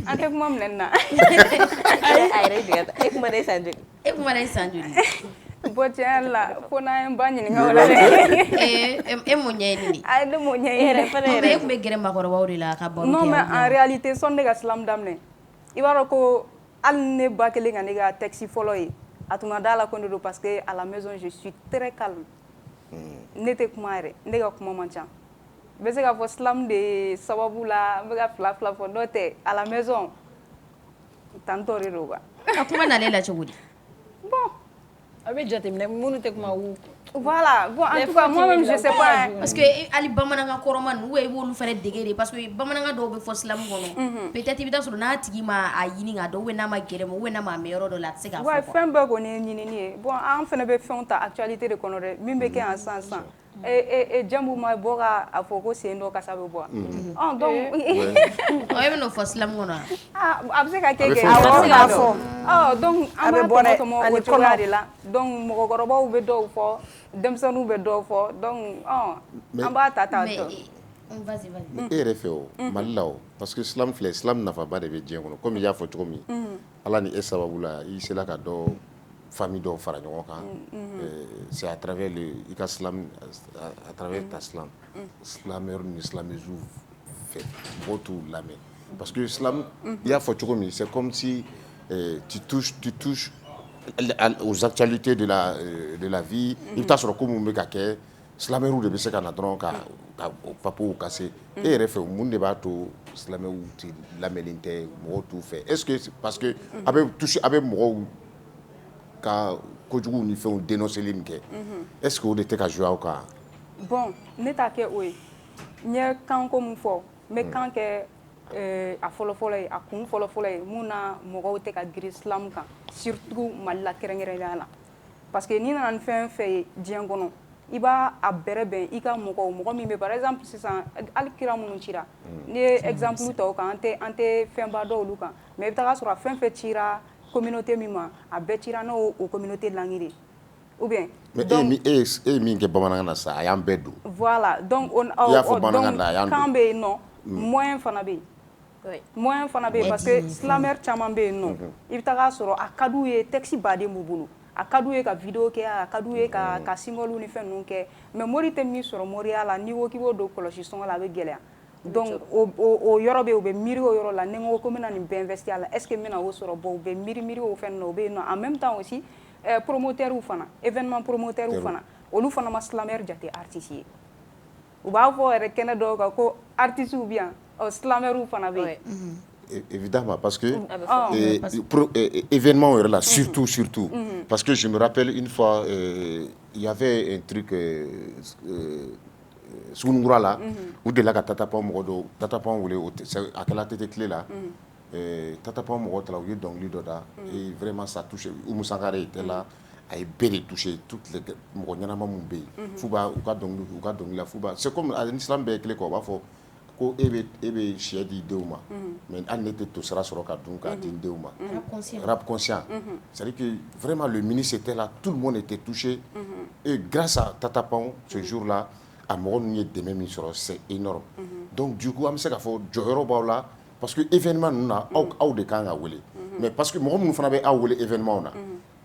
an tɛ kuma minɛ na a yɛrɛ diga ta e kuma na i san joli e kuma la i san joli bon tiɲɛ yɛrɛ la fo n'an ye n ba ɲininka o la dɛ e m'o ɲɛɲini de a ye ne m'o ɲɛɲini e tun bɛ gɛrɛ maakɔrɔbaw de la ka baro kɛ non mais en réalité sɔnni ne ka silamu daminɛ i b'a dɔn ko hali ne ba kelen ka ne ka texte fɔlɔ ye a tun ka d'a la ko ne don parce que à la maison je suis très calme ne tɛ kuma yɛrɛ ne ka kuma man ca n bɛ se k'a fɔ silamu de sababu la n bɛ ka fila fila fɔ n'o tɛ à la maison tantɔ de don quoi a kuma nalen la cogo di bon a bɛ jateminɛ minnu tɛ kuma u voilà bon en tout cas moi même je sais pas parce que hali bamanankan kɔrɔma ninnu i b'olu fana dege de parce que bamanankan dɔw bɛ fɔ silamu kɔnɔ peut-être i bɛ taa sɔrɔ n'a tigi ma a ɲini k'a dɔn ou bien n'a ma gɛrɛ ma ou bien n'a ma mɛn yɔrɔ dɔ la a tɛ se k'a fɔ quoi fɛn bɛɛ kɔni ye ɲinini ye bon an fana bɛ fɛnw ta actualité de kɔnɔ dɛ min bɛ kɛ yan sisan sisan Jambu ma bɔ k'a fɔ ko sen dɔ kasa bɛ bɔ donc e bɛ n'o fɔ silamu kɔnɔ a bɛ se ka kɛ awɔ k'a fɔ donc an b'a tɔmɔ o cogoya de la donc mɔgɔkɔrɔbaw bɛ dɔw fɔ denmisɛnninw bɛ dɔw fɔ donc an b'a ta ta e yɛrɛ fɛ o Mali la o parce que silamu filɛ silamu nafaba de bɛ diɲɛ kɔnɔ comme i y'a fɔ cogo min ala ni e sababu la i sera ka dɔ famille dɔw fara ɲɔgɔn kan c'est à travers i ka silamu à travers ta silamu silamɛw ni silamɛzuw fɛ mɔgɔw t'u lamɛn parce que silamu i y'a fɔ cogo min c'est comme si tu touches aux actualités de la vie i bɛ taa sɔrɔ ko mun bɛ ka kɛ silamɛw de bɛ se ka na dɔrɔn ka papiers kase e yɛrɛ fɛ mun de b'a to silamɛw lamɛnni tɛ mɔgɔw t'u fɛ est-ce que parce que a bɛ mɔgɔw ka kojugu ni fɛnw dénoncer min kɛ est-ce que o de tɛ ka jouer aw kan bon ne t'a kɛ o ye n ye kanko min fɔ n bɛ kan kɛ a fɔlɔfɔlɔ ye a kun fɔlɔfɔlɔ ye mun na mɔgɔw tɛ ka girin islam kan surtout Mali la kɛrɛnkɛrɛnnenya la parce que n'i nana ni fɛn fɛn ye diɲɛ kɔnɔ i b'a bɛrɛ bɛn i ka mɔgɔ min bɛ par exemple sisan hali kira minnu cira n'i ye exemple ta o kan an tɛ fɛnba dɔn olu kan mais i bɛ taga sɔrɔ a fɛn fɛn cira communauté min ma a bɛɛ cira n'o communauté langue de ou bien mais e min kɛ bamanankan na sa a y'an bɛɛ don voilà donc i y'a fɔ bamanankan na a y'an don kan bɛ yen nɔ moyen fana bɛ yen moyen fana bɛ yen parce que silamɛr caman bɛ yen nɔ i bɛ taga sɔrɔ a ka d'u ye texte baden b'u bolo a ka d'u ye ka vidéo kɛ a ka d'u ye ka symbole ni fɛn ninnu kɛ mais mori tɛ min sɔrɔ moriya la n'i ko k'i b'o don kɔlɔsi sɔngɔ la a bɛ gɛlɛya donc o yɔrɔ bɛ yen u bɛ miiri o yɔrɔ la ni n ko ko n bɛna nin bɛɛ investir a la est ce que n bɛna o sɔrɔ bon u bɛ miiri o fɛn ninnu o bɛ yen nɔ en même temps aussi promoteurs fana événement promoteurs fana olu fana ma silamɛr jate artiste ye u b'a fɔ yɛrɛ kɛnɛ dɔw kan ko artistes ou bien silamɛriw fana bɛ yen évidemment parce que événement là surtout parce que je me rappelle une fois il y avait un truc Sugunugura la u delila ka tatapan mɔgɔ dɔ tatapan wele a kɛla tete tile la tatapan mɔgɔ tala u ye dɔnkili dɔ da et vraiment ça touche Umu Sankare était là a ye bɛɛ de touché toutes les mɔgɔ ɲɛnama min bɛ yen f'u ka dɔnkili la f'u b'a c'est comme ni islam bɛɛ ye kelen kɔ u b'a fɔ ko e bɛ sɛ di denw ma mais hali ne tɛ to sira sɔrɔ ka dun k'a di n denw ma rap conscient c'est-à-dire que vraiment le ministre était là tout le monde était touché et grâce à Tatapan ce jour-là a mɔgɔ ninnu ye dɛmɛ min sɔrɔ c'est énorme donc du coup an bɛ se k'a fɔ jɔyɔrɔ b'aw la parce que événement ninnu na aw de kan ka wele mais parce que mɔgɔ minnu fana bɛ aw wele événement na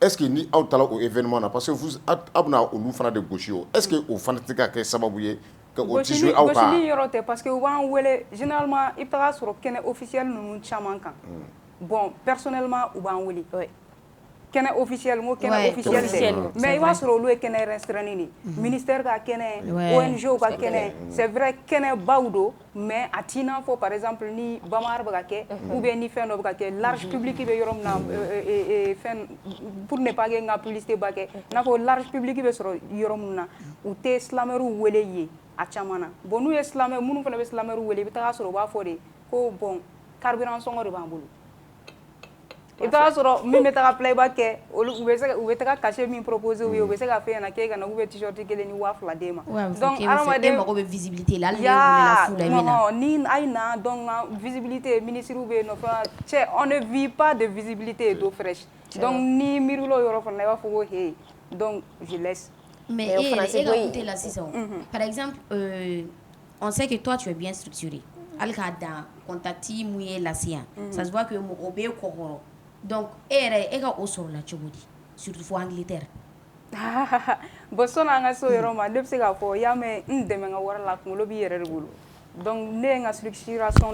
est-ce que ni aw taara o événement na parce que aw bɛna olu fana de gosi o est-ce que o fana tɛ ka kɛ sababu ye gosili yɔrɔ tɛ parce que u b'an wele généralement i bɛ taga sɔrɔ kɛnɛ officiel ninnu caman kan bon personnellement u b'an wele kɛnɛ officiel n ko kɛnɛ officiel tɛ mais i b'a sɔrɔ olu ye kɛnɛ restreint de ministère ka kɛnɛ ONG ka kɛnɛ c'est vrai kɛnɛ baw don mais a t'i n'a fɔ par exemple ni bamar bɛ ka kɛ ou bien ni fɛn dɔ bɛ ka kɛ large public bɛ yɔrɔ min na fɛn pour ne pas que n ka publicité ba kɛ n'a fɔ large public bɛ sɔrɔ yɔrɔ min na u tɛ silamɛriw wele yen a caman na bon n'u ye silamɛ minnu fana bɛ silamɛriw wele i bɛ taga sɔrɔ u b'a fɔ de ko bon carburant sɔngɔ de b'an bolo i bɛ taga sɔrɔ min bɛ taga playback kɛ olu u bɛ taga cachet min proposer u ye u bɛ se ka f'e ɲɛna k'e ka na k'u bɛ t-shirt kelen ni 2000 d'e ma donc hadamaden mago bɛ visibilité la hali ni welela fu la i bɛ na ni a ye na donc visibilité ministres bɛ yen nɔ fana cɛ on ne vit pas de visibilité et d'eau fraîche donc ni miirila o yɔrɔ fana i b'a fɔ ko hey donc je laisse. Mais écoutez la saison. Par exemple, on sait que toi tu es bien structuré. Al-Kada, contacti mouillé la science. Ça se voit que mon obé kokoro. Donc, et au sol la chobodi. Surtout pour Angleterre. Bon, son angaso yoroma, depuis que pour yame ndemanga wara la kulo bi yere bulu. Donc, né nga structuration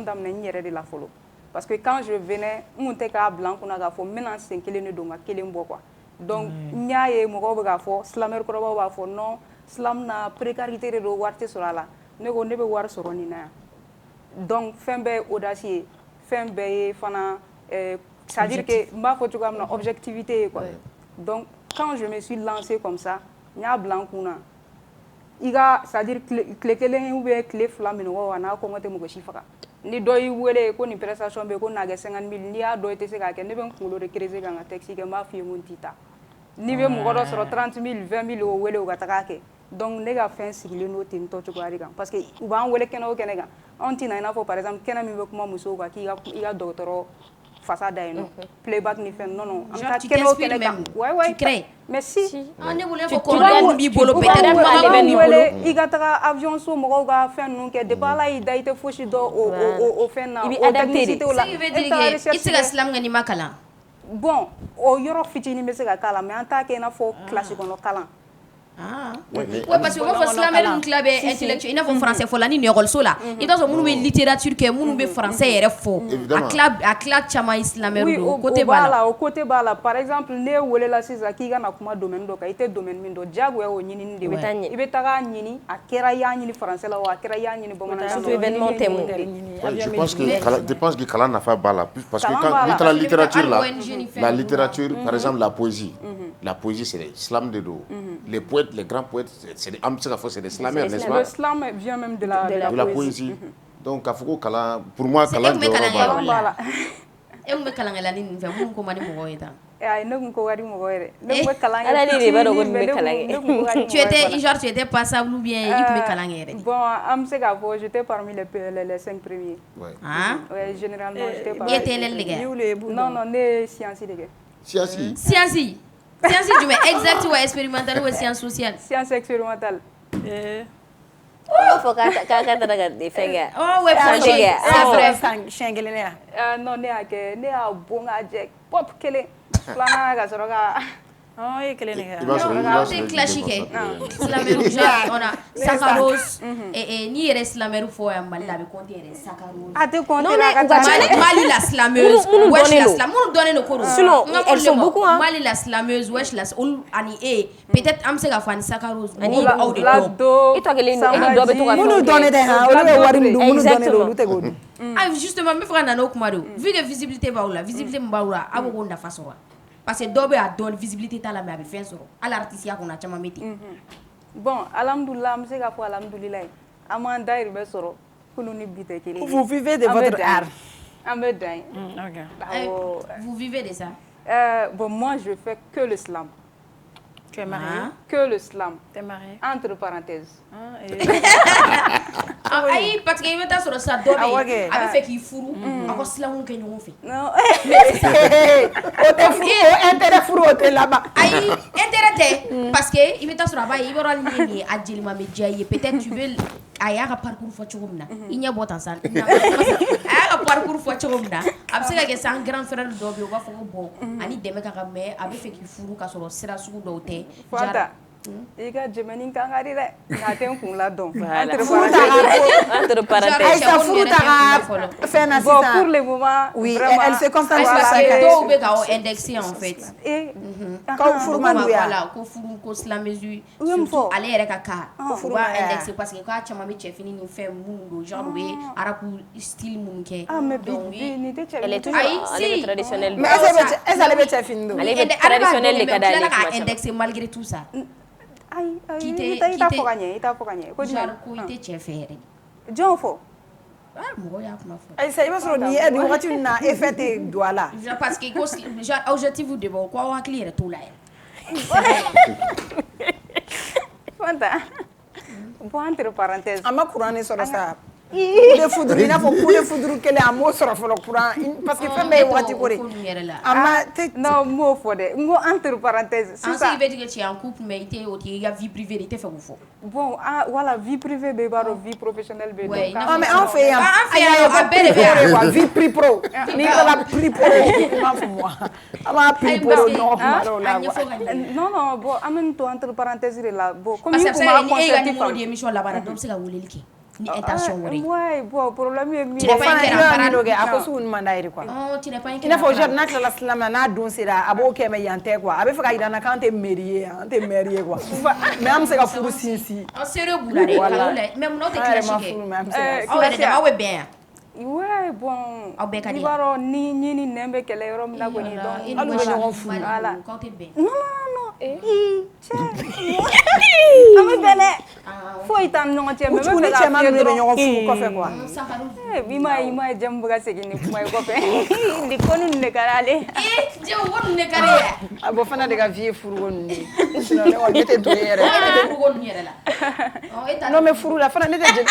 d'âme n'est yere de la follow. Parce que quand je venais, on était à blanc, on a gafo, maintenant c'est kelen de ma kelen bo quoi. Donc nya ye mɔgɔw bɛ k'a fɔ silamɛr kɔrɔbaw b'a fɔ non islam na précarité de do wari tɛ sɔrɔ a la ne ko ne bɛ wari sɔrɔ nin na yan donc fɛn bɛɛ ye audace ye fɛn bɛɛ ye fana c'est à dire que n b'a fɔ cogoya min na objectivité ye quoi donc quand je me suis lancé comme ça n y'a bila n kun na i ka c'est à dire tile kelen ou bien tile fila minɔgɔ a n'a kɔngɔ tɛ mɔgɔ si faga ni dɔ y'i wele ko nin prestation bɛ ko n'a kɛ 50 000 n'i y'a dɔn i tɛ se k'a kɛ ne bɛ n kunkolo de creuser ka n ka texte kɛ n b'a f'i ye ko n t'i ta n'i bɛ mɔgɔ dɔ sɔrɔ 30 000 20 000 o wele o ka taga kɛ donc ne ka fɛn sigilen n'o ten tɔ cogoya de kan parce que u b'an wele kɛnɛ o kɛnɛ kan anw tɛna i n'a fɔ par exemple kɛnɛ min bɛ kuma musow kan k'i ka dɔgɔtɔrɔ fasa da yen nɔ playback ni fɛn non non an ka kɛnɛ o kɛnɛ kan tu crées mais si ne voulais ko ko b'i bolo peut-être i ka taga avion so mɔgɔw ka fɛn ninnu kɛ depuis ala y'i da i tɛ fosi dɔn o fɛn na o technicité la i tɛ se ka silamɛ ŋani ma kalan bon o yɔrɔ fitinin bɛ se ka k'a la mais an t'a kɛ i n'a fɔ classe kɔnɔ kalan ouais parce que on va silamɛri ninnu tila bɛ intellectuel i n'a fɔ français fɔ la ni école la i t'a sɔrɔ minnu bɛ littérature kɛ minnu bɛ français yɛrɛ fɔ a tila caman ye silamɛri don côté b'a la o côté b'a la par exemple ne welela sisan k'i ka na kuma domaine dɔ kan i tɛ domaine min dɔn diyagoya o ɲinini de bɛ i bɛ taga ɲini a kɛra i y'a ɲini français la o a kɛra i y'a ɲini bamanankan na je pense que kalan nafa b'a la parce que quand n'i taara littérature la la littérature par exemple la poésie la poésie, c'est l'islam de dos. Les poètes, les grands poètes, c'est des slameurs, n'est-ce pas? Le slam vient même de la poésie. Donc, pour moi, Kalan Doro, e me kalan la ni fe mun ko mani mo yeta ay ne ko wari mo gore ne ko kalan ala ni ba do me kalan tu étais passable ou bien il me kalan yere bon am se ga fo j'étais parmi les 5 premiers hein ouais généralement j'étais parmi était les gars non ne science les gars science du mais exact ou expérimental ou science sociale science expérimentale faut ka daga de fenga oh ouais c'est vrai Shengelene non ne a bon ajek pop kele plana ga soroga oh et kelene c'est classique slameru on a Sakaros et ni yere slameru fo ya malila be compter yere Sakaros a te compter la Mali la slameuse wesh la slameuse donne no koro sinon elles sont beaucoup hein Mali la slameuse wesh la ani peut-être am se ga fani Sakaros ani au de do et toi que les do be to ka munu donne de ha o le wari ndu munu donne do lu te godu ah justement me fera nano kuma do vu que visibilité ba oula visibilité mbaoula abo ko nda faso parce que dobe a donne visibilité ta la mais avec fin soro à l'artiste ya ko na chama meti bon alhamdoulilah am se ga fo alhamdoulilah amanda irbe soro kunu ni bité kele vous vivez de votre art amedin OK vous vivez de ça bon moi je fais que le slam. Tu es marié? Que le slam. Tu es marié? Entre parenthèses. Aïe, parce qu'il veut sur ça dobe. Avec fait qu'il fourou, encore slam que nous fait. Non. Intérêt fourou là-bas. Aïe, intérêt parce que il veut sur là-bas, il va aller à Djilma Medjaye. Peut-être tu veux aïe un parcours fouchumna. Il n'y a pas tant aïe un parcours fouchumna. Absolument que c'est un grand frère dobe, on va faire bon. Ani deme karamé, avec fait qu'il fourou ka sur sera sous doté. Fanta. I ka jemeni kan ka di dɛ nka tɛ n kun ladɔn entre parenthèses Aïssa furu ta fɛn na bon sisan pour le moment oui vraiment elle se concentre sur parce sa que carrière dɔw bɛ ka indexé en fait kaw furu man du ya voilà ko furu ko silamɛzu U ye mun fɔ? surtout ale yɛrɛ ka cas Ko u furu b'a ma ya. indexé parce que k'a caman bɛ cɛfini ni fɛn minnu don genre u bɛ arabu style minnu kɛ ah mais donc bi ni tɛ cɛ elle est toujours Aïe, elle est si. traditionnelle mais est-ce ale bɛ cɛ fini don Ale bɛ traditionnel de ka d'ale tila kuma ka caman. indexé malgré tout ça ayi Qui i tɛ- t'a qui fɔ tɛ- ka ɲɛ i t'a fɔ ka ɲɛ ko genre ko jumɛn i tɛ cɛ fɛ yɛrɛ jɔn fɔ mɔgɔ y'a kuma fɔ Aïssa i b'a sɔrɔ ni nin wagati in na e fɛ tɛ don a la Genre, parce que ko genre objectif de bɔ ko aw hakili yɛrɛ t'o la yɛrɛ Fanta bon entre parenthèses a ma courant ne sɔrɔ sa coup de foudre i n'a fɔ coup de foudre kelen a m'o sɔrɔ fɔlɔ courant parce que fɛn bɛɛ ye wagati ko de a ma tɛ non n m'o fɔ dɛ n ko entre parenthèses sisan i sisan bɛ tigɛ cɛ en couple mais i tɛ o tigi ka vie privée de i tɛ fɛ k'o fɔ bon ah voilà vie privée bɛ b'a dɔn vie professionnelle bɛ Ouais, dɔn i n'a mais fɔ an fɛ yan an fɛ yan nɔ a bɛɛ de bɛ yan quoi vie pri pro n'i taara pri pro i m'a faamu wa an b'a pri pro nɔgɔ kuma dɔw la a ɲɛfɔ ka ɲɛ non non bon an bɛ nin to entre parenthèses de la bon comme parce i que kun a b'a bɛ se ka ni e ka concept numéro faamu di émission laban na dɔ bɛ se ka weleli kɛ ni intention wɛrɛ ye ouais bon problème ye min Tu ye n'es pas fana i inquiet, b'a Ampara. min kɛ a ko sugu nin man d'a ye quoi oh tu n'es pas i inquiet n'a fɔ genre n'a tilala silamɛ n'a don sera a b'o kɛ mais yan tɛ quoi a bɛ fɛ ka yira n na k'an tɛ mairie ye an tɛ maire ye quoi mais an bɛ se ka furu sinsin an sérieux b'u la dɛ Voilà. kalo la mais munna aw tɛ an yɛrɛ kilasi ma kɛ furu mais an bɛ se ka aw yɛrɛ dama aw bɛ bɛn yan ouais bon Aw bɛɛ ka di i b'a dɔn ni ni nɛn bɛ kɛlɛ yɔrɔ min na kɔni Voilà, donc e ni Hali u bɛ Macha, ɲɔgɔn furu. Mali Voilà. k'aw tɛ bɛn non non non cɛ an bɛ bɛn dɛ foyi t'an ni ɲɔgɔn cɛ mais n u bɛ ni fɛ k'a cɛman f'i ye ninnu de bɛ dɔrɔn ɲɔgɔn furu kɔfɛ quoi Sakaru i ma ye jamu bɛ ka segin ni kuma ye kɔfɛ nin ko ninnu de ka d'ale jɛ o ko ninnu de ka di yan a bɔ fana de ka vie ye furuko ninnu de sinon ne kɔni ne tɛ don e yɛrɛ furu ko ninnu yɛrɛ la e ta non mais furu la fana ne tɛ jɛ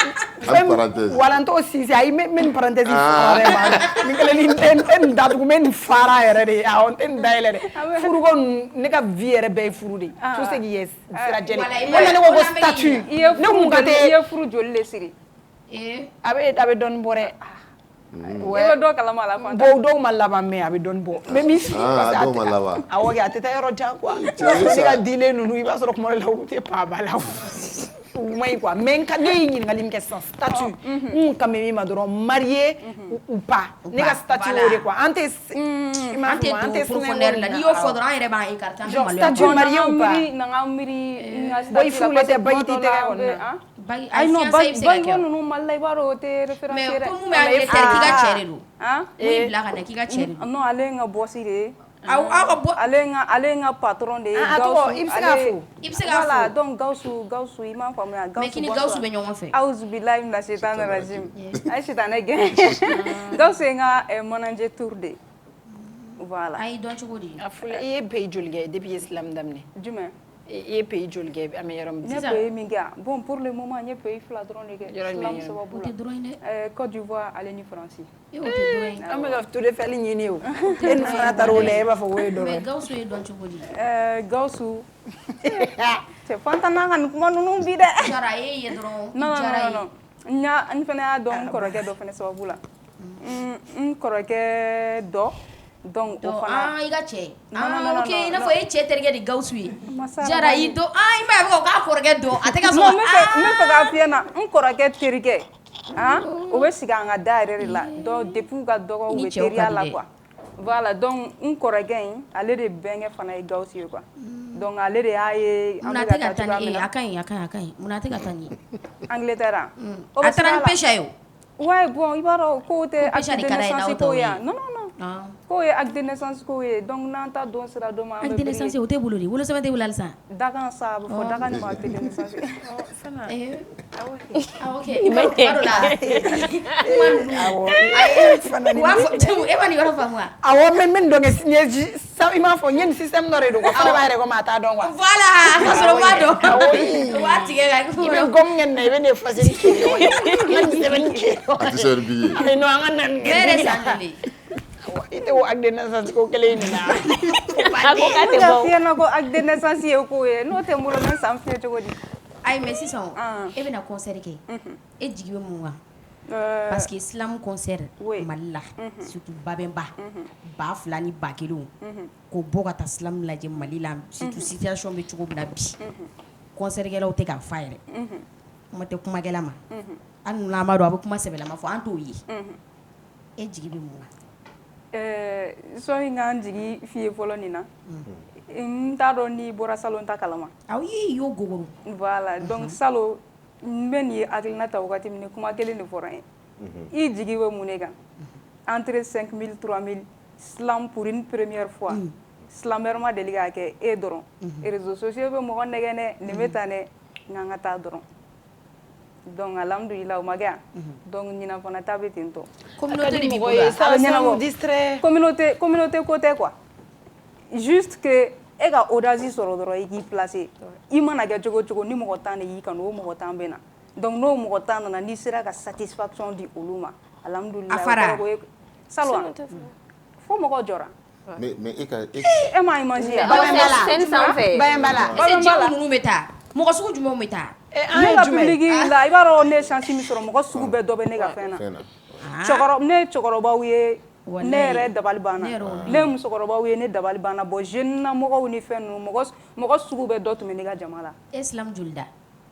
parenthèse. wala n t'o sinsin ayi n bɛ nin parenthèse fara yɛrɛ ma nin kelen ni n tɛ nin datugu n bɛ nin fara yɛrɛ de awɔ n tɛ nin dayɛlɛ dɛ furuko ninnu ne ka vie yɛrɛ bɛɛ ye furu de tout ce qui est sira jɛlen Voilà, i o ma la ye, ne ko o ko la an bɛ statut ɲininka. i ye ne kun ka i tɛ ye furu joli de siri a bɛ dɔɔnin bɔ dɛ i bɛ dɔ kalama la Fanta bon dɔw ma laban mais a bɛ dɔɔnin bɔ mais min fili parce que dɔw ma laban. awɔ kɛ a tɛ taa yɔrɔ jan quoi ne ka dilen ninnu i b'a sɔrɔ kuma dɔ la u tɛ pan a ba la u ma ɲi quoi mais n ka ne ye ɲininkali min kɛ sisan statut n kan bɛ min ma dɔrɔn marié ou pas ne ka statut y'o de quoi an tɛ i m'a an tɛ faamu an don tɛ profondeur la n'i y'o fɔ dɔrɔn an yɛrɛ b'an écarter an bɛ Genre, maloya statut marié ou pas na n ka miiri n ka Bon, i statut la furulen parce tɛ que baji kuma t'i dɔ tɛgɛ la kɔni na. Bagi- ayi a non fiancé bɛ se ka bangebɔ kɛ o. ninnu mali la i b'a dɔn o tɛ référence mais ye dɛ ko mun bɛ Angleterre k'i ka cɛ de don han mun y'i bila ka na k'i ka cɛ de don non ale ye n ka bɔsi de ye ale nga patron de voilà donc Gawsu i m'a faamuya mais kini Gawsu bɛ ɲɔgɔn fɛ auzu billahi mina shaitanir rajim ay shaitanɛ gɛn Gawsu nga manager tour de voilà ay dɔn cogo di I ye pays joli kɛ depuis islam daminɛ jumɛn I ye pays joli kɛ an bɛ yɔrɔ min ne pays min kɛ bon pour le moment n pays fila dɔrɔn de kɛ islam sababu la Côte d'Ivoire ale ni Faransi an bɛ ka tour de fɛli ɲini o e ni fana taara o la e b'a fɔ o ye dɔrɔn mais Gawsu ye dɔn cogo di Gawsu cɛ fantana ka nin kuma ninnu bi dɛ jara ye ye dɔrɔn non n fana y'a dɔn n kɔrɔkɛ dɔ fana sababu la n kɔrɔkɛ dɔ donc o fana i ka cɛ ok i n'a fɔ e cɛ terikɛ de Gawsu ye jara i dɔn i m'a ye ko k'a kɔrɔkɛ dɔn a tɛ ka sɔn n bɛ fɛ k'a f'i ɲɛna n kɔrɔkɛ terikɛ o bɛ sigi an ka da yɛrɛ de la donc depuis u ka dɔgɔ u bɛ teriya la quoi voilà donc n kɔrɔkɛ in ale de bɛnkɛ fana ye Gawsu ye quoi donc ale de y'a ye an bɛ ka taa cogoya min na a ka ɲi mun na a tɛ ka taa ni ye Angleterre a taara ni pêche ye o ouais bon i b'a dɔn k'o tɛ acte de naissance ko ye non k'o ye acte de naissance ko ye donc n'an ta dɔn sira dɔ ma an bɛ acte de naissance o t'e bolo de wolosɛbɛn t'e bolo halisa dakan sa a bɛ fɔ dakan de ma acte de naissance ok i ma tuma dɔ la e ma nin yɔrɔ faamu wa awɔ n bɛ nin dɔn kɛ i m'a fɔ n ye nin système dɔ de don quoi fana b'a yɛrɛ komi a t'a dɔn quoi voilà k'a sɔrɔ m'a dɔn o b'a tigɛ ka i bɛ gomme kɛ nin na i bɛ ne faseli kɛ an ka nin sɛbɛnni kɛ a tɛ se yɛrɛ bi ye ayi non an ka na nin kɛ ne yɛrɛ san joli i tɛ o acte de naissance ko kelen in na a ko k'a tɛ bɔ f'i ɲɛna ko acte de naissance ye ko ye n'o tɛ n bolo n bɛ san fiyɛ cogo di ayi mais sisan e bɛna concert kɛ e jigi bɛ mun kan parce que islam concert Mali la surtout Babɛnba 2000 ni 1000 k'o bɔ ka taa islam lajɛ Mali la surtout situation bɛ cogo min na bi concert kɛlaw tɛ k'a fa yɛrɛ kuma tɛ kumakɛla ma hali n'an b'a dɔn a bɛ kuma sɛbɛlama fɔ an t'o ye e jigi bɛ mun kan sɔni n k'an jigi f'i ye fɔlɔ nin na n t'a dɔn n'i bɔra salon ta kalama aw i y'o gogoro voilà donc salon n bɛ nin ye hakilina ta wagati min kuma kelen de fɔra n ye i jigi bɛ mun de kan entre 5000 3000 islam pour une première fois silamɛyɛrɛ ma deli k'a kɛ e dɔrɔn réseaux sociaux bɛ mɔgɔ nɛgɛn dɛ nin bɛ tan dɛ n ka taa dɔrɔn donc alhamdulillah o ma kɛ yan donc ɲinan fana ta bɛ ten tɔ communauté de b'i bolo a ça nous distrait communauté ko tɛ quoi juste que e ka audace sɔrɔ dɔrɔn i k'i placer i mana kɛ cogo cogo ni mɔgɔ 10 de y'i kanu o mɔgɔ 10 bɛ na donc n'o mɔgɔ 10 nana n'i sera ka satisfaction di olu ma alhamdulillah a fara salon fo mɔgɔ jɔra mais e m'a imagine ye scène sanfɛ Bayambala est-ce que jɛmu ninnu bɛ taa mɔgɔ sugu jumɛnw bɛ taa ne ka public la i b'a dɔn ne ye chance min sɔrɔ mɔgɔ sugu bɛɛ dɔ bɛ ne ka fɛn na ne ye cɛkɔrɔbaw ye ne yɛrɛ dabali banna ne ye musokɔrɔbaw ye ne dabali banna bon jeune na mɔgɔw ni fɛn ninnu mɔgɔ sugu bɛɛ dɔ tun bɛ ne ka jama la e islam joli da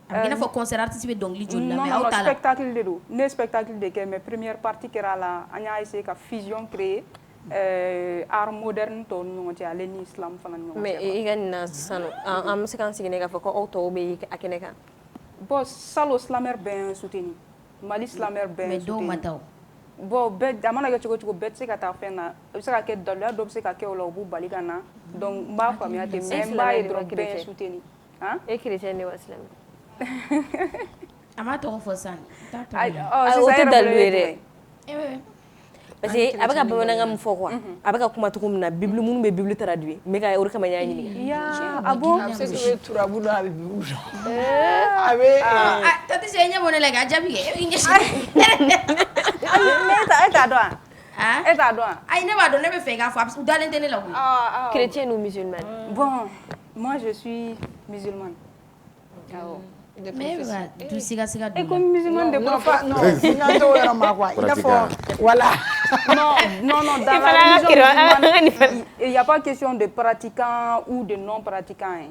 a bɛ i n'a fɔ concert artiste bɛ dɔnkili joli la mais aw non t'a la spectacle de don ne ye spectacle de kɛ mais première partie kɛra a la an y'a essayer ka fusion créer art moderne tɔw ni ɲɔgɔn cɛ ale ni islam fana ni ɲɔgɔn cɛ mais i ka nin na sisan an bɛ se k'an sigi ne k'a fɔ ko aw tɔw bɛ a kɛnɛ kan bon salon silamɛyɛrɛ bɛɛ ye soutenir Mali silamɛyɛrɛ bɛɛ ye mais dɔw ma soutenir taa o bon bɛɛ a mana kɛ cogo cogo bɛɛ tɛ se ka taa fɛn na a bɛ se ka kɛ daluya dɔ bɛ se ka kɛ o la o b'u bali ka na donc n b'a faamuya ten mais n b'a ye dɔrɔn bɛɛ ye soutenir e chrétien de wa silamɛ a m'a tɔgɔ fɔ sisan o tɛ dalu ye dɛ parce que a bɛ ka Mm-hmm. bamanankan min fɔ quoi a bɛ ka kuma cogo min na bible minnu bɛ bible traduire mais ka o de kama n y'a ɲininka ah bon a bɛ se k'i bɛ turabu dɔn a bɛ bibu dɔn a bɛ tati se ɲɛ bɔ ne la k'a jaabi kɛ e bɛ ɲɛsin e t'a dɔn wa e t'a dɔn wa ayi ne b'a dɔn ne bɛ fɛ k'a fɔ u dalen tɛ ne la koyi chrétien ou musulman bon moi je suis musulmane mais e bɛ ka du siga et dun comme musulmane de non quoi non n'an t'o yɔrɔ ma quoi i n'a fɔ voilà non dans la religion musulmane il y a pas question de pratiquant ou de non pratiquant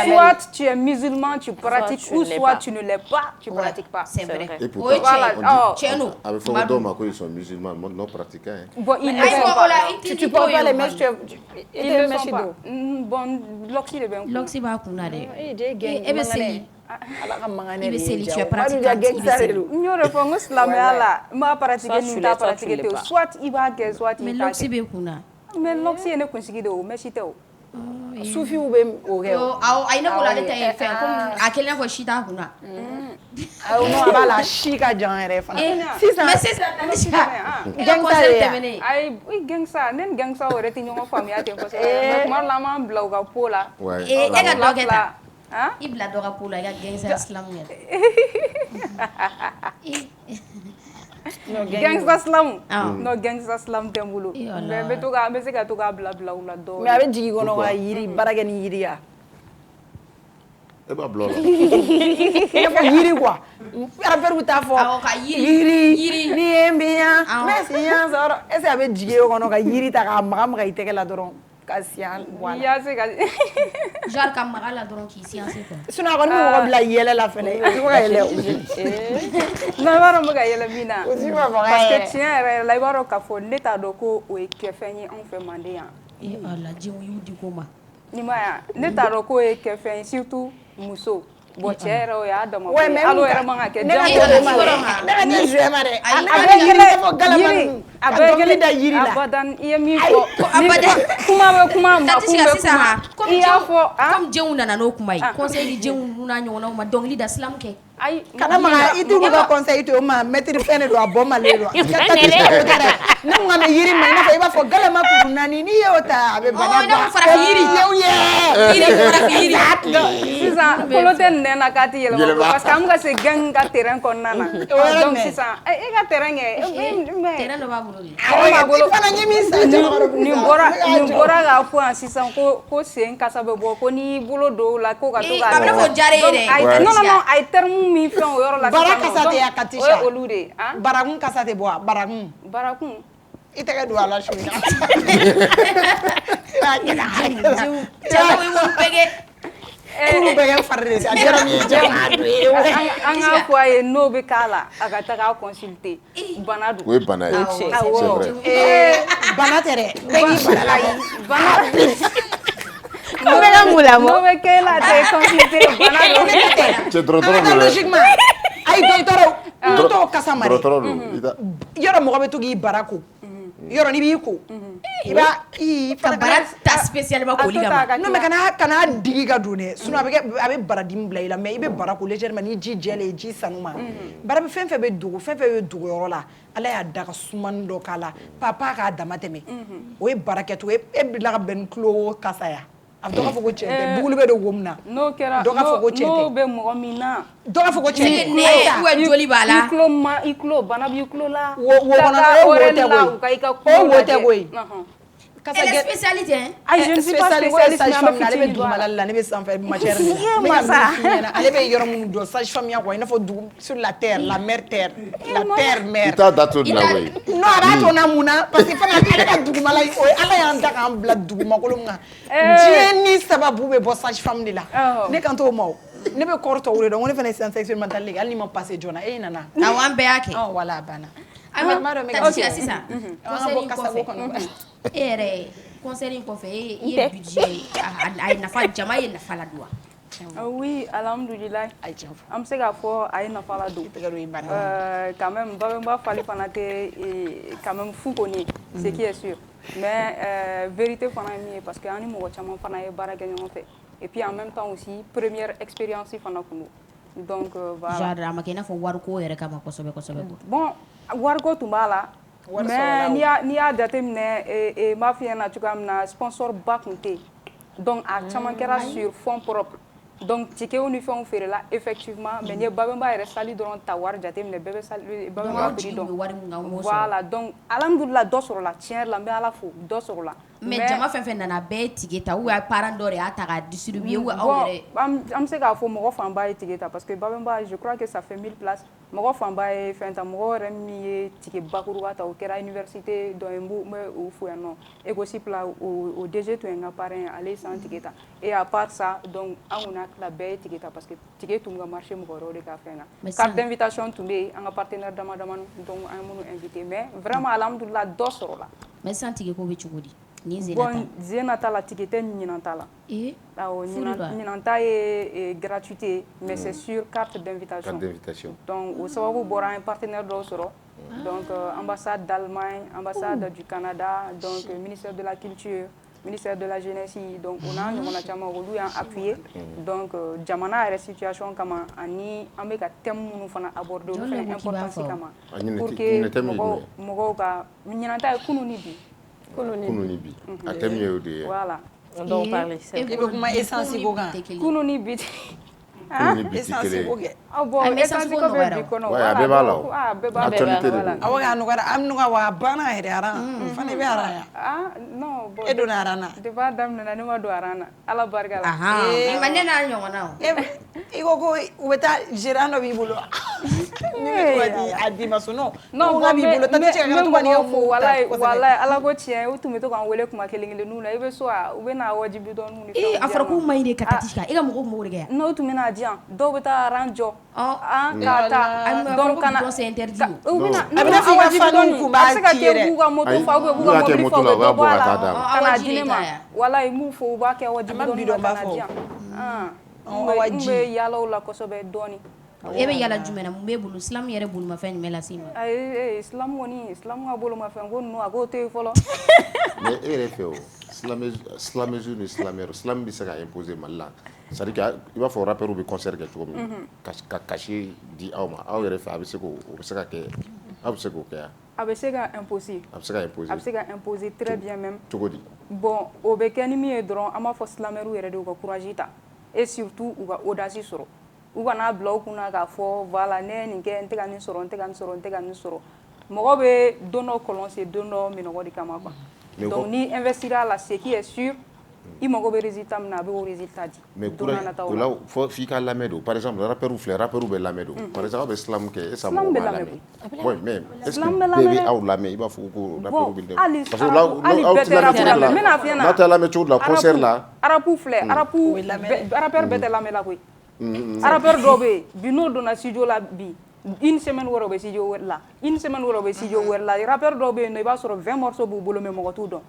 soit tu es musulman tu pratiques ou soit tu ne l'es pas tu pratiques pas c'est vrai Et o pourtant, ye tiɲɛ don avec Fodoma, ils sont musulmans, non pratiquants. bon ils ne ayi sont o pas la i tɛ tu portes pas les mèches ils ne sont pas bon l'oxy de ben lɔkisi b'a kun na dɛ e e bɛ seli ala ka mankan i bɛ seli tu es pratiquant pratiquant i bɛ seli n y'o de fɔ n ko silamɛya la n b'a pratiquer ni n t'a pratiquer ten soit i b'a kɛ soit i mais t'a lɔkisi kɛ bɛ kun na mais l'oxy est ne consigi de o mais si teo Sufi ou bem o ge Yo, ay na bola de tay fe comme aquele fois chita kuna. no abala shika jangere fa Mais c'est ça, gangsta terminé. ay gangsta nen gangsta o reti ñoo famia te ko mais mar la man blaw ga pola Ouais. Et ga dogeta. hein I bla doga pula ga gangsta islam ngel. gangsta slam Ah. no gangsta slam tembulo Iyo la. mais be to ga be se ka to ga bla bla la do mais abe jigi kono wa yiri barage ni yiri ya Et bah, blanc. il faut yiri quoi rappel ta fo Ah, ka yiri. ni embia Ah. mais si yan soro ese abe jigi kono ka yiri ta ka maga iteke la doron ka sian voilà ya se ka Genre kam magala doron ki science quoi. suna ko mo ko bla yele la fene ko ka yele na baro mo ga yela mina Aussi, ma vraie. parce que tiens la baro ka fo neta do ko o e ke fenyi on fait mandé ya Et Allah jimu yudi koma. ni ma ya neta do ko e ke fenyi surtout muso bo chere o ya dama ouais mais alo era manga ke ne ka jam to ma Yiri. ne ka ne jouer ma de Ay, abe yiri fo galama abe da yiri la abadan iya mi ko abadan. kuma ma Tati kumbe sisa ha. kuma iya fo Comme jeun nana no kuma yi. Conseil di jeun nuna nyona ma dongli da islam ke. ay kana maga itu ka conseil to ma mettre fene do aboma le do ne mo me yiri ma ina fa iba fo galama ku nani ni yota abe bana ina ko fara yiri. Yiri ko fara yiri. sisan koloten nena kati yelema parce que am ga se gang ka terrain konnana donc sisan e ka terrain mais Terrain do ba bolo ni. fana nyimi sa jaro ni bora ga fo an sisan ko sen kasa be bo ko ni bolo do la ko ka to ga Abna fo jare de. non ay terme mi fɛn o yɔrɔ la Baraka sate ya Katisha. o ye olu de han barakun kasa te bɔ a barakun barakun i tɛgɛ don a la su in na Jama wi won pege. kulu bɛ kɛ fari de sa jɛrɛ min jɛ ma don ye an ka fɔ a ye n'o bɛ k'a la a ka taga consulter bana don Oui, banal. Ah, C'est awɔ vrai. bana tɛ dɛ bɛɛ k'i bana la ye bana Ko bɛ ka mun lamɔ n'o bɛ k'e la tɛ consulter bana don C'est trop trop. Attends, logiquement ayi dɔgɔtɔrɔ kasa ma Trop dɛ trop. yɔrɔ mɔgɔ bɛ to k'i bara ko yɔrɔ n'i b'i ko i b'a Ka bara ta spécialement ko liga. non mais kana digi ka don dɛ sinon a bɛ baradimi bila i la mais i bɛ bara ko légèrement ni ji jɛlen ji sanu ma bara bɛ fɛn fɛn bɛ dogo yɔrɔ la ala y'a da ka sumani dɔ k'a la papa k'a dama tɛmɛ o ye bara kɛcogo ye e bila ka bɛn ni tulo kasa ya a dɔ ka fɔ ko cɛn tɛ buguli bɛ don wo min na n'o kɛra dɔ ka fɔ ko cɛn n'o tɛ bɛ mɔgɔ min na dɔ ka fɔ ko cɛn tɛ Ne ou joli b'a la. i tulo bana b'i tulo la wo kɔnɔ o wo tɛ koyi o wo tɛ koyi kasa Elle est spécialité hein. Ay, je ne suis pas spécialiste mais an bɛ ale bɛ fitinin dugumala la ne bɛ sanfɛ matière de la ale bɛ yɔrɔ minnu dɔn sage-femme ya quoi i n'a fɔ dugu sur la terre la mer terre la terre mer Il t'a daté de la way. non a b'a to na mun na parce que fana ale ka dugumala o ye ala y'an da k'an bila dugumakolo min kan diɲɛ ni sababu bɛ bɔ sage-femme de la ne kan t'o ma o ne bɛ kɔrɔ tɔw de dɔn ko ne fana ye science expérimentale de kɛ hali ni ma passé joona e nana Awɔ an bɛɛ y'a kɛ. voilà a banna Tati sisan. Conseil in kasa ko kɔfɛ. kɔnɔ E yɛrɛ conseil in kɔfɛ e ye budget a ye nafa jama ye nafa la don wa. oui alhamdulilayi ay tiɲɛ fɔ an bɛ se k'a fɔ a ye nafa la don tɛgɛ don i banna quand même babɛnba fali fana tɛ quand même fu kɔni ye ce qui est sûr mais vérité fana ye min ye parce que an ni mɔgɔ caman fana ye baara kɛ ɲɔgɔn fɛ et puis en même temps aussi première expérience fana kun don donc voilà Genre a ma kɛ i n'a fɔ wariko yɛrɛ kama kosɛbɛ kosɛbɛ quoi. bon wariko tun b'a la Wari mais sɔrɔla o. n'i y'a jateminɛ n b'a f'i ɲɛna cogoya min na sponsor ba tun tɛ yen donc a caman kɛra sur fond propre donc tickets ni fɛnw feerela effectivement mais n'i ye babɛnba yɛrɛ sali dɔrɔn ta wari jateminɛ bɛɛ bɛ sali babɛnba prix jigin bɛ dɔn wari min kan o m'o sɔrɔ. voilà donc alhamdulillah dɔ sɔrɔla tiɲɛ yɛrɛ la n bɛ ala fo dɔ sɔrɔla Mais jama fɛn fɛn nana bɛɛ ye tige ta ou bien parent dɔ de y'a ta k'a distribuer ou aw bon yɛrɛ. an bɛ se k'a fɔ mɔgɔ fanba ye tige ta parce que babɛnba je crois que ça fait 1000 places mɔgɔ fanba ye fɛn ta mɔgɔ yɛrɛ min ye tige bakuruba ta o kɛra université dɔ ye n bɛ o fo yan nɔ ecosip la o DG tun ye n ka parrain ye ale ye san tige ta et à part ça donc an kɔni hakili la bɛɛ ye tige ta parce que tige tun bɛ ka marché mɔgɔ wɛrɛw de ka fɛn na Mais carte ça- d'invitation tun bɛ yen an ka partenaire dama damani donc an ye minnu invité mais vraiment alhamdulillah dɔ sɔrɔla Mais sisan tige ko bɛ cogo di. bon zena ta la ticket ɲinan ta la ɲinan ta ye gratuité mais c'est sur carte d'invitation donc au sababu bɔra un partenaire dɔw sɔrɔ donc ambassade d'Allemagne ambassade du Canada donc ministère de la culture ministère de la jeunesse donc on a ɲɔgɔnna caman olu y'an appuyé donc jamana yɛrɛ situation kama ani an bɛ ka thème minnu fana aborder olu fana importance kama pour que mɔgɔw ka ɲinan ta ye kunu ni bi a thème ye o de ye voilà donc parler c'est i bɛ kuma essence ko kan kunu ni bi essence ko kɛ bon essence ko bɛ bi kɔnɔ a bɛɛ b'a la o actualité de don awɔ k'a nɔgɔyara an nɔgɔya wa a banna yɛrɛ aran fana i bɛ aran yan non bon e donna aran na depuis a daminɛna ne ma don aran na ala barika la ma ne n'a ɲɔgɔnna i ko ko u bɛ taa gérant dɔ b'i bolo ne bɛ to ka di a di ma so non ko b'i bolo tati cɛ ka to ka nin fo walayi ala ko tiɲɛ u tun bɛ to k'an wele kuma kelen-kelenninw na i bɛ so u bɛ n'a wajibi dɔɔninw ni fɛnw a fɔra k'u ma ɲi de ka tati kan e ka mɔgɔw mago de kɛ yan n'o tun bɛ n'a di yan dɔw bɛ taa aran jɔ k'a ta donc kana c'est interdit u bɛna a bɛna fɔ i ka faniw kun b'a se ka ci kɛ yɛrɛ b'u ka moto fa ou bien b'u ka mobili fa u bɛ dɔ bɔ a la ka na di ne ma Awaji walayi m'u fo u b'a kɛ wajibi dɔɔnin na ka na di yan n bɛ yaala o la kosɛbɛ dɔɔnin e bɛ yala jumɛn na mun b'e bolo silamu yɛrɛ bolomafɛn jumɛn lase ma ayi silamu kɔni silamu ka bolomafɛn ko ninnu a k'o to yen fɔlɔ mais e yɛrɛ fɛ o silamɛzu ni silamɛyɛrw silamu bɛ se ka imposer Mali la c'est à dire i b'a fɔ rappeurs bɛ concert kɛ cogo min ka cachet di aw ma aw yɛrɛ fɛ a bɛ se ka kɛ aw bɛ se k'o kɛ yan a bɛ se ka imposer a bɛ se ka imposer a bɛ se ka imposer très bien même cogo di bon o bɛ kɛ ni min ye dɔrɔn an b'a fɔ silamɛyɛrw yɛrɛ de u ka courage ta et surtout u ka audace sɔrɔ u kana bila u kunna k'a fɔ voilà ne ye nin kɛ n tɛ ka nin sɔrɔ n tɛ ka nin sɔrɔ n tɛ ka nin sɔrɔ mɔgɔ bɛ don dɔ kɔlɔnse don dɔ minɔgɔ de kama quoi donc ni investira la ce qui est sûr i mago bɛ résultat min na a bɛ o résultat di mais o la f'i ka lamɛn de par exemple rappeurs bɛ lamɛn de par exemple aw bɛ silamu kɛ est ce que mɔgɔw b'a lamɛn oui mais est ce que bɛɛ bɛ aw lamɛn i b'a fɔ ko rappeurs bɛ lamɛn parce que aw tɛ lamɛn cogo la n'aw tɛ lamɛn cogo la concert la arabu filɛ rappeur bɛɛ tɛ lamɛn la koyi rappeur dɔw bɛ yen bi n'o donna studio la bi une semaine wɛrɛ u bɛ studio wɛrɛ la une semaine wɛrɛ u bɛ studio wɛrɛ la rappeur dɔw bɛ yen nɔ i b'a sɔrɔ 20 morceaux b'u bolo mais mɔgɔ t'u dɔn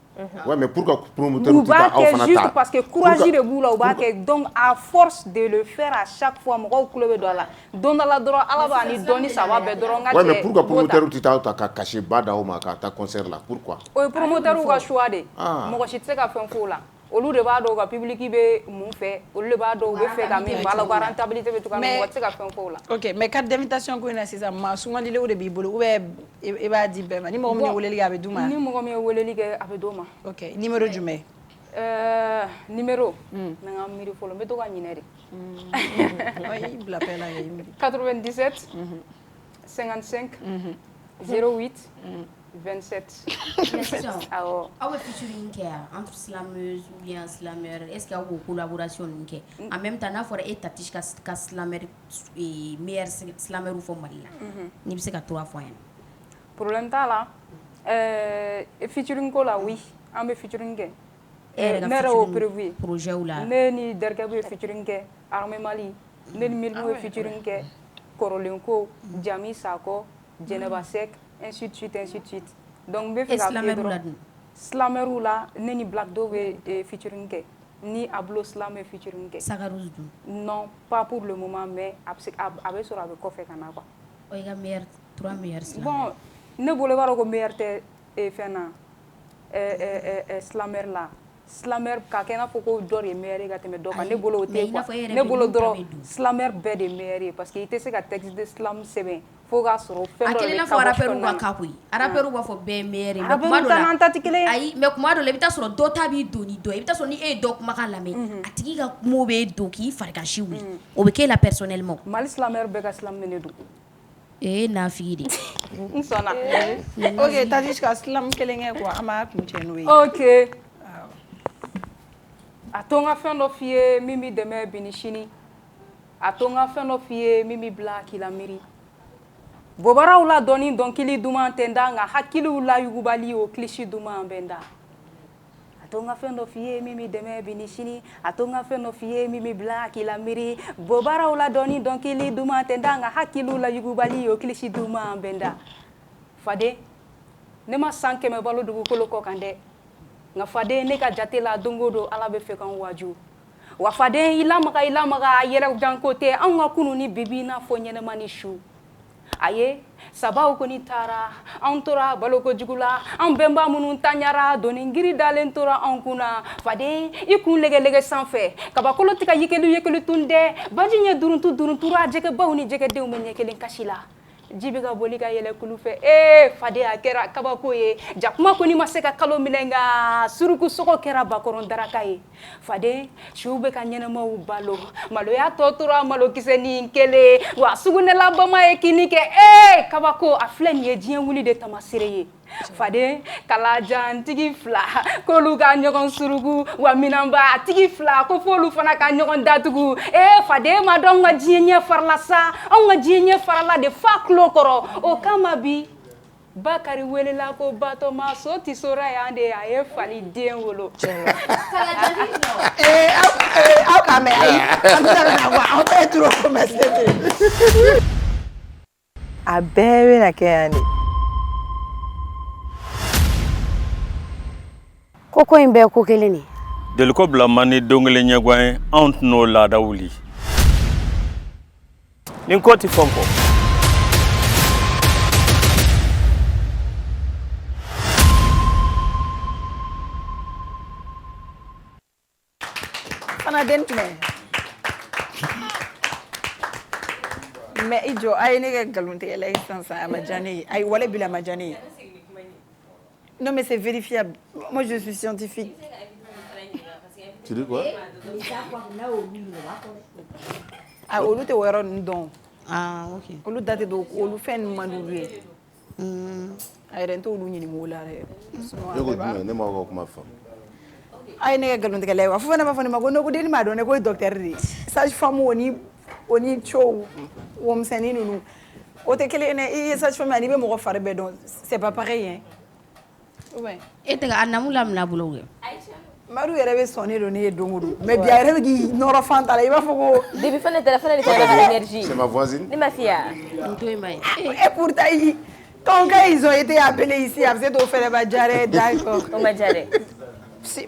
ouais mais pourquoi promoteur tɛ taa aw fana ta juste parce que courage de b'u la u b'a kɛ donc à force de le faire à chaque fois mɔgɔw tulo bɛ don a la don dɔ la dɔrɔn ala b'a ni dɔnni saba bɛɛ dɔrɔn n ka cɛ ouais mais pourquoi promoteur tɛ taa aw ta ka cachet ba d'aw ma ka taa concert la pourquoi o ye promoteur ka choix de mɔgɔ si tɛ se ka fɛn f'o la olu de b'a dɔn u ka public bɛ mun fɛ olu de b'a dɔn u bɛ fɛ ka min b'a la u ka rentabilité bɛ cogoya min mɔgɔ tɛ se ka fɛn f'o la ok mais carte d'invitation ko in na sisan maa sugandilenw de b'i bolo ou bien i b'a di bɛɛ ma ni mɔgɔ min ye weleli kɛ a bɛ d'u ma ni mɔgɔ min ye weleli kɛ a bɛ d'o ma ok numéro jumɛn numéro na n ka miiri fɔlɔ n bɛ to ka ɲinɛ de i bila paix la 97 55 08 27 awɔ aw bɛ featuring kɛ entre slameuse ou bien slameur est ce que aw b'o collaboration ninnu kɛ en même temps n'a fɔra e Tati ka slameur meilleur slameur fɔ Mali la n'i bɛ se ka 3 fɔ an ɲɛna problème t'a la featuring ko la oui an bɛ featuring kɛ ne yɛrɛ y'o prévu projet la ne ni Derkɛbu ye featuring kɛ Armée Mali ne ni Milimu ye featuring kɛ Kɔrɔlenko Jami Sakɔ Jɛnɛba Sek ainsi de suite donc n bɛ fɛ ka f'i ye dɔrɔn silamɛriw la ne ni Black dɔw bɛ featuring kɛ ni Ablo Slam bɛ featuring kɛ Sagarous dun non pas pour le moment mais a bɛ sɔrɔ a bɛ kɔfɛ ka na quoi o yi ka meilleur 3 meilleurs slameurs bon ne bolo i b'a dɔn ko meilleur tɛ fɛn na slameur la slameur ka kɛ i n'a fɔ ko dɔ de ye meilleur ye ka tɛmɛ dɔ kan ne bolo o tɛ quoi ne bolo dɔrɔn slameur bɛɛ de ye meilleur ye parce que i tɛ se ka texte de slam sɛbɛn fo k'a sɔrɔ fɛn dɔ de bɛ ka bɔ rappeurs ka cas koyi rappeurs b'a fɔ bɛɛ meilleur ye mais kuma dɔ la an ta tɛ kelen ye ayi mais kuma dɔ la i bɛ taa sɔrɔ dɔ ta b'i don ni dɔ ye i bɛ taa sɔrɔ ni e ye dɔ kumakan lamɛn a tigi ka kumaw bɛ don k'i fari ka si wuli o bɛ k'e la personnellement Mali slameur bɛɛ ka slam ne don nafigi de n sɔnna ok Tati ka slam kelen kɛ quoi an b'a kuncɛ n'o ye ok a to n ka fɛn dɔ f'i ye min b'i dɛmɛ bi ni sini a to n ka fɛn dɔ f'i ye min b'i bila k'i lamiiri bobaraw la dɔɔni dɔnkili duman tɛ n da nka hakiliw la yugubali o kilisi duman bɛ n da a to n ka fɛn dɔ f'i ye min b'i dɛmɛ bi ni sini a to n ka fɛn dɔ f'i ye min b'i bila k'i lamiiri bobaraw la dɔɔni dɔnkili duman tɛ n da nka hakiliw la yugubali o kilisi duman bɛ n da faden ne ma san 100 balo dugukolo kɔ kan dɛ nga faden ne ka jate la dongo do ala be fɛ kan waju wa faden ilamaga yɛrɛ jan côté an ka kunu ni bibi na fɔ ɲɛnɛma ni su aye sabaw koni tara an tora baloko jugula an bɛnba minnu taɲara doni giri dalen tora an kunna faden i kun lɛgɛlɛgɛ sanfɛ kabakolo tɛ ka yekelu tun dɛ baji ɲɛ duruntura jɛgɛbaw ni jɛgɛdenw bɛ ɲɛ kelen kasi la ji bɛ ka boli ka yɛlɛ kulu fɛ faden a kɛra kabako ye jakuma kɔni ma se ka kalo minɛ nka suruku sogo kɛra bakɔrɔn daraka ye faden siw bɛ ka ɲɛnɛmaw balo maloya tɔ tora malokisɛnin kelen wa sugunɛla bama ye kini kɛ kabako a filɛ nin ye diɲɛ wuli de tamasire ye faden kalajantigi fila k'olu ka ɲɔgɔn suruku wa minanba tigi fila ko f'olu fana ka ɲɔgɔn datugu faden ma dɔn ka diɲɛ ɲɛ farala sa anw ka diɲɛ ɲɛ farala de fa tulo kɔrɔ o kama bi Bakari welela ko batoma so ti sora yan de a ye fali den wolo aw ka mɛn ayi an tɛ na wa aw bɛɛ turo commencé a bɛɛ bɛna kɛ yan de Koko in bɛɛ ko kelen de Deliko bila man ni don kelen ɲɛguwan ye anw tɛn'o laada wuli ni ko ti fɛn fɔ fana den tɛmɛ mais i jɔ a ye ne kɛ nkalontigɛla ye sisan a ma diya ne ye ayi wale bila a ma diya ne ye non mais c'est vérifiable moi je suis scientifique. Tu dis quoi? Ah olu tɛ o yɔrɔ ninnu dɔn ok olu da tɛ don olu fɛn ninnu man d'olu ye a yɛrɛ n t'olu ɲininka o la dɛ Ne ko jumɛn ne m'aw ka kuma faamu. a ye ne kɛ nkalontigɛla ye wa fo fana b'a fɔ ne ma ko ko denni m'a dɔn ne ko ye docteur de ye sage femme o ni cɛw wɔmisɛnnin ninnu o tɛ kelen ye dɛ i ye sage femme ani i bɛ mɔgɔ fari bɛɛ dɔn c'est pas pareil hein. e tɛ ka a namu lamina bolo kɛ Madu yɛrɛ bɛ sɔn ne don ne ye don o don mais bi a yɛrɛ bɛ k'i nɔrɔ fan ta la i b'a fɔ ko Depuis fana de l'énergie. C'est ma voisine. Ni ma fille. n to yen ba ye et pourtant quand ils ont été appelés ici a bɛ se t'o fɛnɛ ba diya dɛ d'accord. On m'a dit.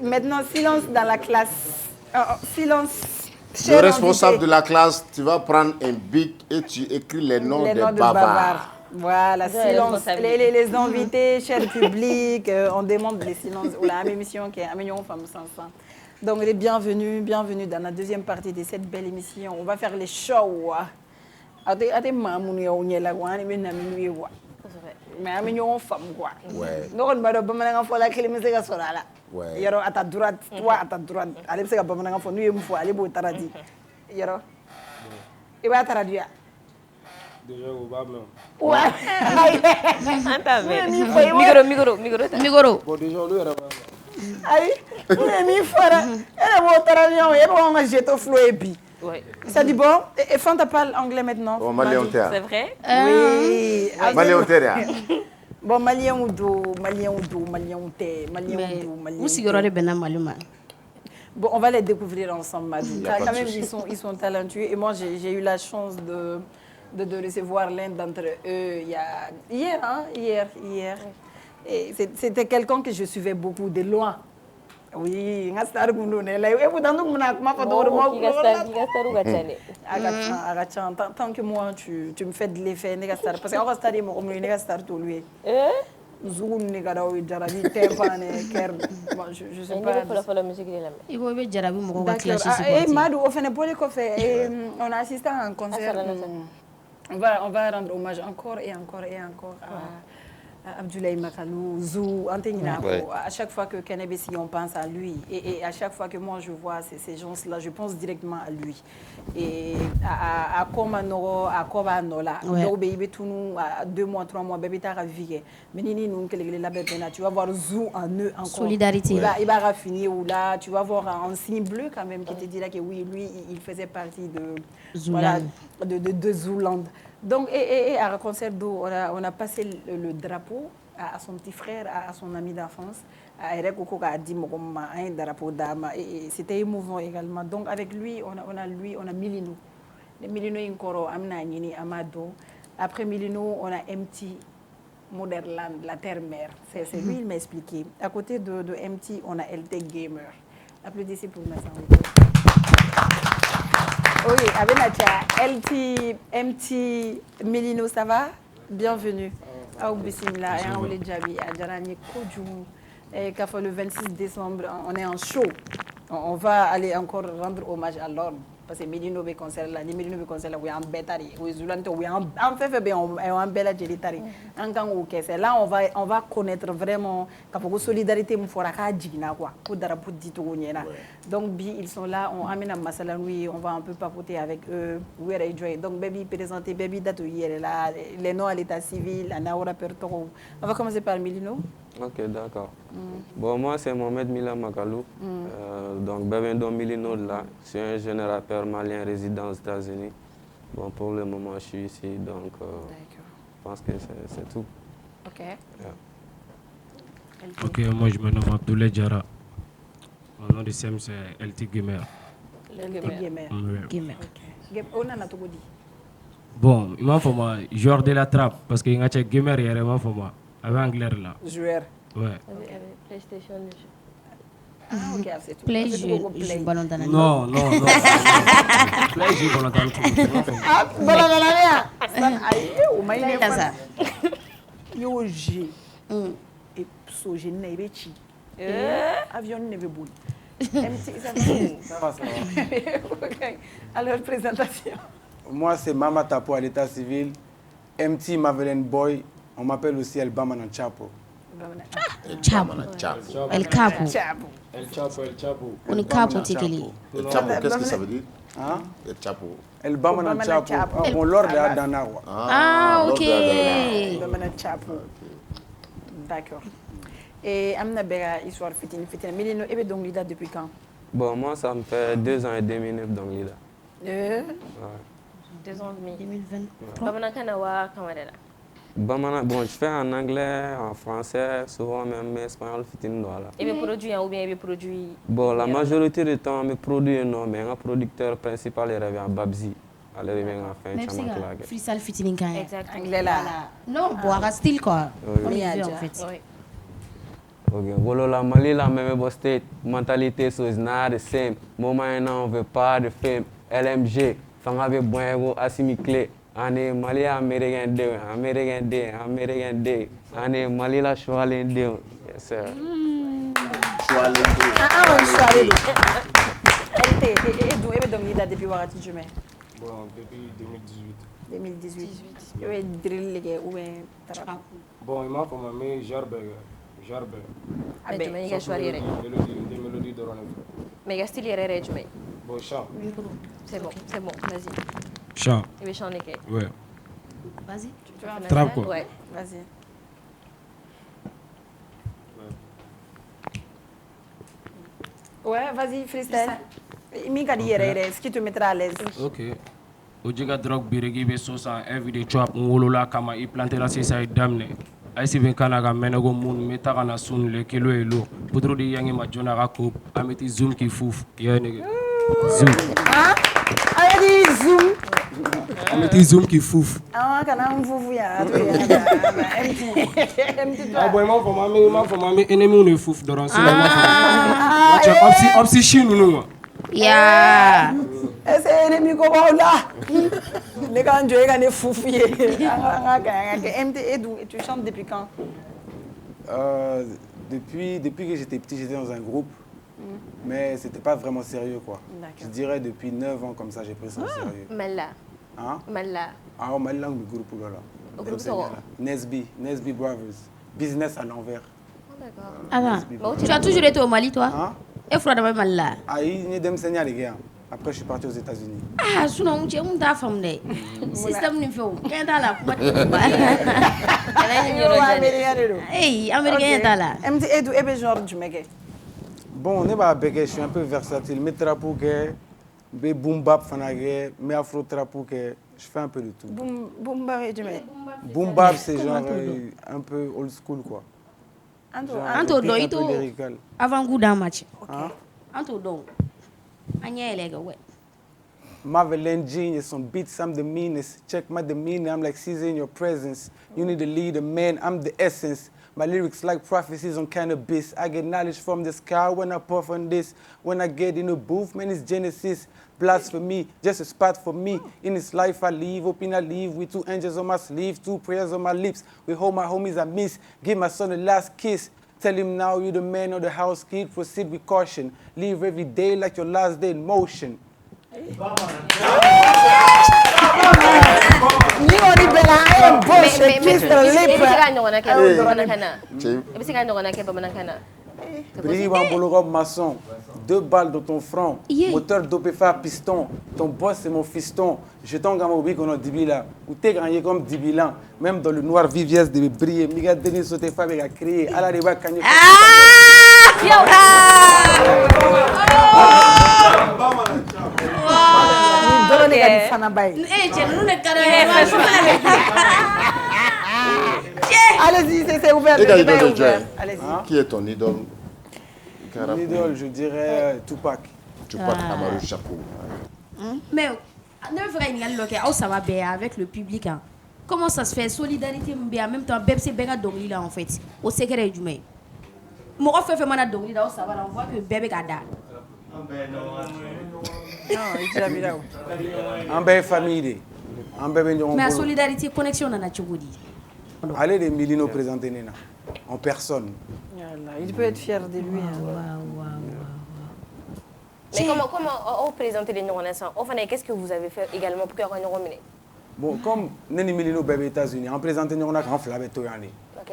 Maintenant silence dans la classe silence. Le responsable de la classe, tu vas prendre un bic et tu écris les noms des bavards. Voilà, silence. Les invités, cher public, on demande les silences. On a une émission qui est Amignon Femmes Sans. Donc, bienvenue dans la deuxième partie de cette belle émission. On va faire les shows. Mais Amignon Femmes, quoi. Ouais. Nous, on va faire la clé, mais c'est ça. Ouais. Yaro à ta droite, toi à ta droite. Allez, c'est que nous avons fait nous allez beau taradi. Yaro. Et va taradia. Déjà au bas même. Ouais. migoro Bon déjà lui era Aïe, mais fara. Elle est taradi, elle va jeter au flot et puis. Ouais. Ça dit bon. Et Fanta parle anglais maintenant. Bon, Malien C'est vrai? Oui. Malien Bon, Malien ou do, Malien ou té, Malien u sigiyɔrɔ de bɛnna mali ma Bon, on va les découvrir ensemble, Madou. Y a pas Quand de même, souci. ils sont talentueux. Et moi, j'ai eu la chance de recevoir l'un d'entre eux hier. Et c'était quelqu'un que je suivais beaucoup de loin. Oui, et pourtant, nous tant que moi, tu me fais de l'effet, parce que on stade mo ne star to lui. Zoom ne ga daw jarabi tempane ker je sais pas. La musique de la i ko i bɛ jarabi mɔgɔw ka D'accord. kilasi Et supporter Madou, au fait, pour les coffres, on a assisté à un concert. On va rendre hommage encore et encore à Abdoulaye Makalou, Zou, Antenina. Ouais. À chaque fois que Kenebesi, on pense à lui. Et à chaque fois que moi je vois ces gens-là, je pense directement à lui. Et à Komanoro, à Kobanola, à 2 mois, 3 mois, bébé t'a ravi. Mais tu vas voir Zou en eux encore. Solidarité. Il va raffiner ou là, tu vas voir un signe bleu quand même qui te dira que oui, lui, il faisait partie de Zouland. Voilà, de Zouland. Donc, à un concert d'eau, on a passé le drapeau à son petit frère, à son ami d'enfance. Un drapeau d'âme. Et c'était émouvant également. Donc, avec lui, on a Milino. Les Milino Inkoro, Amna Nini, Amado. Après Milino, on a MT. Motherland, la terre-mère. C'est lui, il m'a expliqué. À côté de MT, on a LT Gamer. Applaudissez pour moi. Oui, avec LT, MT, Melino, ça va? Bienvenue. Ah, bismillah, et on est déjà le 26 décembre, on est en show. On va aller encore rendre hommage à l'homme. Parce que Melino be concert là, ni Melino be concert là, oui en bétari, oui Zulante, oui en fait bien en bella jelitari. En quand au c'est là on va connaître vraiment la solidarité mu fora ka jigina quoi. Pour darapo dito nyena. Donc bi ils sont là, on amène à Massalanou, on va un peu papoter avec eux. Oui enjoy. Donc baby présenter baby date hier là, les noms à l'état civil, à Naora Pertoro. On va commencer par Melino. Ok, d'accord. Bon, moi, c'est Mohamed Mila Makalou. Donc, Bevendo Milino, là, je suis un jeune rappeur malien résident aux États-Unis. Bon, pour le moment, je suis ici, donc je pense que c'est tout. Ok. Yeah. Ok, moi, je me nomme Abdoulaye Diarra. Mon nom de scène, c'est LT Gamer. Gamer. On a tout dit. Bon, il m'a fait moi, joueur de la trappe, parce qu'il y a un gamer, il m'a fait moi. Avec anglais là. Joueur. Ouais. Avec PlayStation. Ah, ok, c'est tout. Play joue ballon dans la Non. Play joue ballon dans la Ah, ballon dans la aïe, au maïne ça. Yo G. Et so je n'ai pas chi. Avion ne veut boule. Ça va. Ok. Alors présentation. Moi c'est Mama Tapo à l'état civil. MT Mavelen Boy. On m'appelle aussi El Bamanan Chapo. Chapo. El Capo. El Chapo. On est Capo, Tikeli. El Chapo, qu'est-ce que ça veut dire? Hein? El Chapo. El Bamanan Chapo. Bon, Lord de Adanawa. Ah, ok. Bamanan Chapo. D'accord. Et Amna Bera, histoire fitine. Melino, et donc Lida depuis quand? Bon, moi, ça me fait 2 ans et demi dans l'île. Ouais. 2 ans et demi. 2023. Bamana, bon, je fais en anglais, en français, souvent même espagnol, fitine voilà. Et mes produits ou bien mes produits? Bon, la majorité du temps, mes produits non, mais un producteur principal il revient à Babzi. Alors il vient à faire un chaman clague. Freestyle fitting quand même. Exactement. Anglais là. Non, boire style quoi. On y a en fait. Ok, voilà la Mali la même state, mentalité so is not the same. Moment now on veut pas de film, LMG, fanga avec bon Assimi Clé. Ane Mali American Day. Ane Mali la Choualen Day. Yes sir. Choualen Day. Choualen Day. Et d'où est donc Lida depuis Warati Jume? Bon, depuis 2018. 2018. Yo est drill les ou bien trap. Bon, il m'a formé Jarbe. Mais tu m'as choisi. Des mélodies de René. Mais style est Jume. Bon, chant. C'est bon, vas-y. Chant. Il veut chanter. Ouais. Vas-y. Trap quoi. Ouais. Vas-y. Ouais, vas-y, freestyle. Mika di yere, ce qui te mettra à l'aise. Ok. Ojiga drug birigi be sosa everyday trap ngolola kama I plantera sisa damne. Aisi ben kana ga menego mun meta kana sun le kilo elo. Putro di yangi majona ga ko ameti zoom ki fuf. Yeah nigga. Zoom. Ah? Ayadi zoom. Ameti zoom ki fuf. Ah, kana mvuvu ya. Ah boy, ma fama enemy ne fuf doran sila ma fama. Watch opsi shinu no. Yeah. Ese ennemi ko baula. Les gars enjoy gane foufier. MT, tu chantes depuis quand? Depuis que j'étais petit, j'étais dans un groupe. Mais c'était pas vraiment sérieux quoi. Je dirais depuis 9 ans comme ça, j'ai pris ça au sérieux. Malla. Hein? Malla. Ah, on m'a dit le groupe là. Au groupe Soro. Nesby Brothers. Business à l'envers. D'accord. Tu as toujours été au Mali toi? Hein? Et Froid de Mali là? Ah, il est d'Emsenia les gars. Après, je suis parti aux États-Unis. Ah, sinon, on est un femme de. Système n'est pas. Qu'est-ce que là? Hey, américain est là. MT, et bien genre du mec. Bon, on est pas avec, je suis un peu versatile. Mes trapous que, mes boom bap fanagé, mes afro trapous que, je fais un peu de tout. Boom bap du mec. Boom bap c'est genre un peu old school quoi. Anto do ito. Avant goût d'un match. Hein? Anto do. Anya les gars ouais. Marvel and genius, some beats, I'm the meanest. Check my demeanor, I'm like Caesar in your presence. You need to lead a man, I'm the essence. My lyrics like prophecies on cannabis. I get knowledge from the sky when I puff on this. When I get in the booth, man, it's Genesis. Blasphemy, just a spot for me. In this life I live, hoping I live with 2 angels on my sleeve, 2 prayers on my lips. We hold my homies I miss. Give my son the last kiss. Tell him now you're the man of the house, kid. Proceed with caution. Live every day like your last day in motion. Maçon, 2 balles dans ton front, moteur dopé faire piston, ton boss c'est mon fiston, je t'en gamme au bic on a 10 000 ou t'es gagné comme 10 000 ans, même dans le noir Viviès de briller, Miga Denis sauté femme a créé, à la débat cagné. Allez-y, c'est ouvert. Allez-y. Qui est ton idole? Mon idole, je dirais Tupac. Tupac Amaru Shakur. Mais ne ferait une ça va bien avec le public. Hein. Comment ça se fait? Solidarité, en même temps, Beb c'est bien dormi là en fait. Au secret du mai. Moi, je fais mal à dormir là, ça va, on voit que Beb est gada. En belle famille. Mais la solidarité, connexion, on a toujours dit. Allez, les Milino présenter Nena, en personne. Il peut être fier de lui. Mais comment on présente les Nord-Naissants? Qu'est-ce que vous avez fait également pour qu'on nous remine? Bon, comme Neni Milino Bébé États-Unis, on présente Nord-Naissants en Flabé Toyane.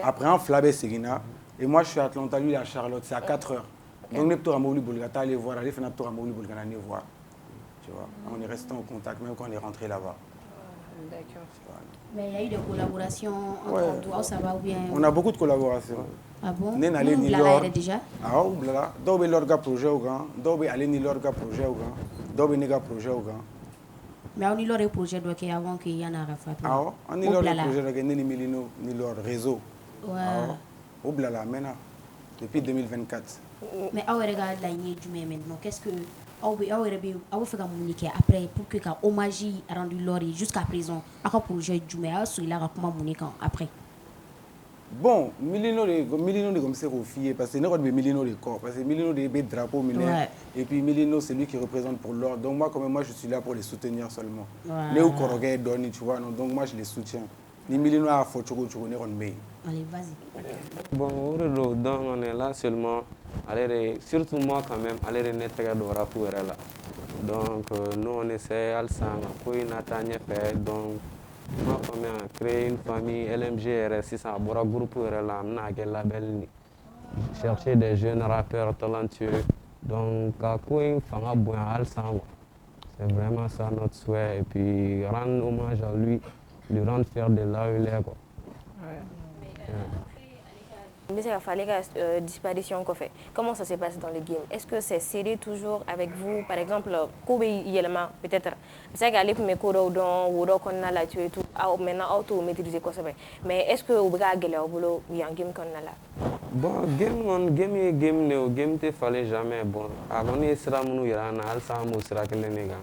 Après, en Flabé Seguina. Et moi, je suis à Atlanta, lui, à Charlotte, c'est à 4 heures. Donc, nous sommes à aller voir, aller faire un voir. Tu vois, on est resté en contact, même quand on est rentré là-bas. D'accord. Mais il y a eu des collaborations entre toi, ça va ou bien? On a beaucoup de collaborations. Ah bon? Nous allons aller Blala déjà? Ah oui, Blala. D'où est l'orga projet au grand? D'où est aller l'orga projet au grand? D'où est l'orga projet au grand? Mais on y l'aurait projet donc avant qu'il y en a Rafat. Ah oui, on y l'aurait projet donc ni Milino ni leur réseau. Ouais. Au Blala maintenant depuis 2024. Mais on regarde la ligne du maintenant. Qu'est-ce que on va faire communiquer après pour que quand hommage rendu l'ori jusqu'à présent à projet du mais celui-là va comment communiquer après. Bon, Milino de comme c'est confié parce que nous avons Milino de corps parce que Milino de drapeau militaire et puis Milino c'est lui qui représente pour l'ordre. Donc moi je suis là pour les soutenir seulement. Les ou Korogé donne tu vois donc moi je les soutiens. Ni Milino a faut choco ne on met. Allez, vas-y. Bon, donc on est là seulement surtout moi quand même aller nettre de rapport là. Donc nous on essaie à pour une attaque fait donc moi quand même créer une famille LMG RS ça bora groupe là na quel label chercher des jeunes rappeurs talentueux donc à quoi fanga bon alsang c'est vraiment ça notre souhait et puis rendre hommage à lui lui rendre fier de là où il est quoi. Mais il fallait que disparition qu'on fait. Comment ça se passe dans les games? Est-ce que c'est serré toujours avec vous? Par exemple, peut-être. C'est qu'à l'époque, mes cours qu'on a là, tu es tout. Maintenant, auto maîtriser quoi ça fait. Mais est-ce que vous regardez au boulot il y a un game qu'on a là? Bon, game te fallait jamais bon. Avant il sera mon irana, al samu sera que les nègres.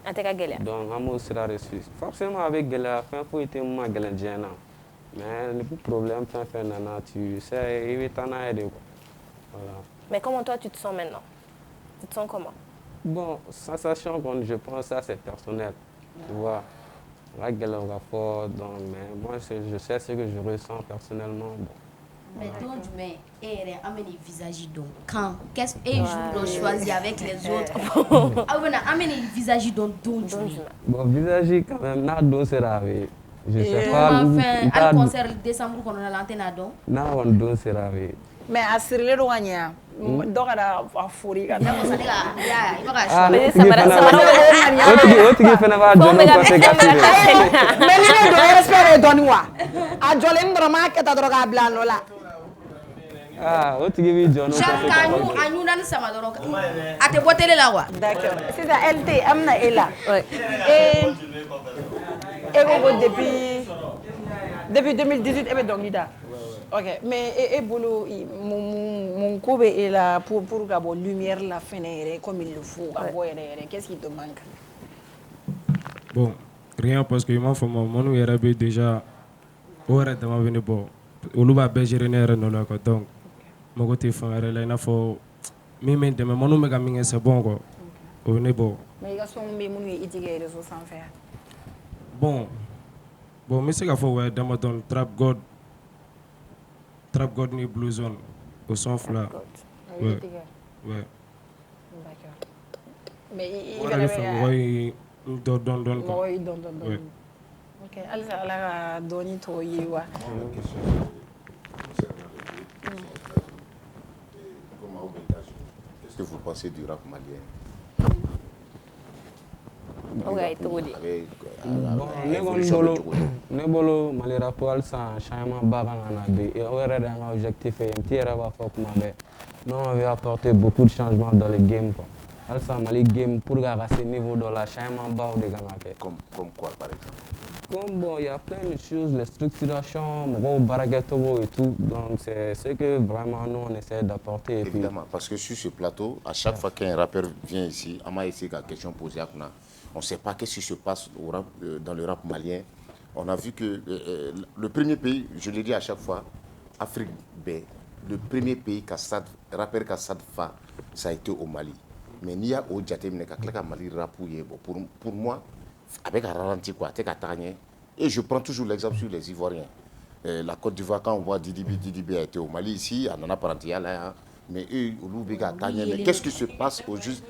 Donc, amour sera reçu. Forcément avec Gela, fin faut être moi Gela Diana. Mais le problème, tu sais, il est en aide. Voilà. Mais comment toi tu te sens maintenant? Tu te sens comment? Bon, sensation, je pense que c'est personnel. Tu vois, la gueule va fort, donc, mais moi je sais ce que je ressens personnellement. Bon. Mais donc, mais amener visage donc quand qu'est-ce que je dois choisir avec les autres? Ah ben amener visage donc bon visage quand même n'a donc sera avec. Je sais pas. Enfin, un concert décembre qu'on a l'antenne à don. Non, on doit se raver. Mais à Cyril Roigna, donc à la fourri. Ah, mais ça va. Tu fais n'avoir de mais il doit espérer donner-moi. À Jolene Drama que t'as droga blanc là. Ah, tu give John. Chacun a nous dans sa madoro. À te botter là wa. D'accord. C'est ça LT amna est là. Et depuis 2018 et donc là. OK, mais et boulot mon coube est là pour avoir lumière la fenêtre comme il le faut avoir qu'est-ce qui te manque? Bon, rien parce que m'a fɔ mɔnu yɛrɛ bɛ déjà o yɛrɛ dama bɛ ne bɔ olu b'a bɛɛ gérer ne yɛrɛ nɔ la quoi donc mago tɛ fɛn wɛrɛ la i n'a fɔ min bɛ n dɛmɛ mɔnu bɛ ka min kɛ c'est bon quoi o ye ne bɔ. mais i ka sɔnw bɛ minnu ye i tigɛ réseau sanfɛ yan. Bon n bɛ se ka fɔ o ye damadɔni Trap God ni Blue Zone o son fila. Ouais. Ouais. D'accord. Mais i fana bɛ mɔgɔ yi dɔn quoi. Mɔgɔ yi dɔn. Ok, halisa Ala ka dɔɔni tɔw yiriwa. Qu'est-ce que vous pensez du rap malien? Ne bolo Mali rap halisa changement ba kan na bi o yɛrɛ de an objectif ye n ti yɛrɛ b'a fɔ kuma bɛɛ nous on veut apporter beaucoup de changements dans le game quoi. Halisa Mali game pour que à ce niveau dɔ la changement baw de kan ka kɛ. Comme quoi par exemple? Comme bon, il y a plein de choses, les structurations, et tout. Donc c'est ce que vraiment nous on essaie d'apporter. Évidemment, parce que sur ce plateau, à chaque fois qu'un rappeur vient ici, on m'a essayé la question posée à Kuna. On ne sait pas ce qui se passe dans le rap malien. On a vu que le premier pays, je le dis à chaque fois, Afrique B, le premier pays rappeur Kassad Fa, ça a été au Mali. Mais il y a au Djatem, Mali rapouillé. Pour moi, avec un ralenti quoi, et je prends toujours l'exemple sur les Ivoiriens. La Côte d'Ivoire, quand on voit Didi a été au Mali ici, on en a parlé là, mais eux, mais qu'est-ce qui se passe au juste?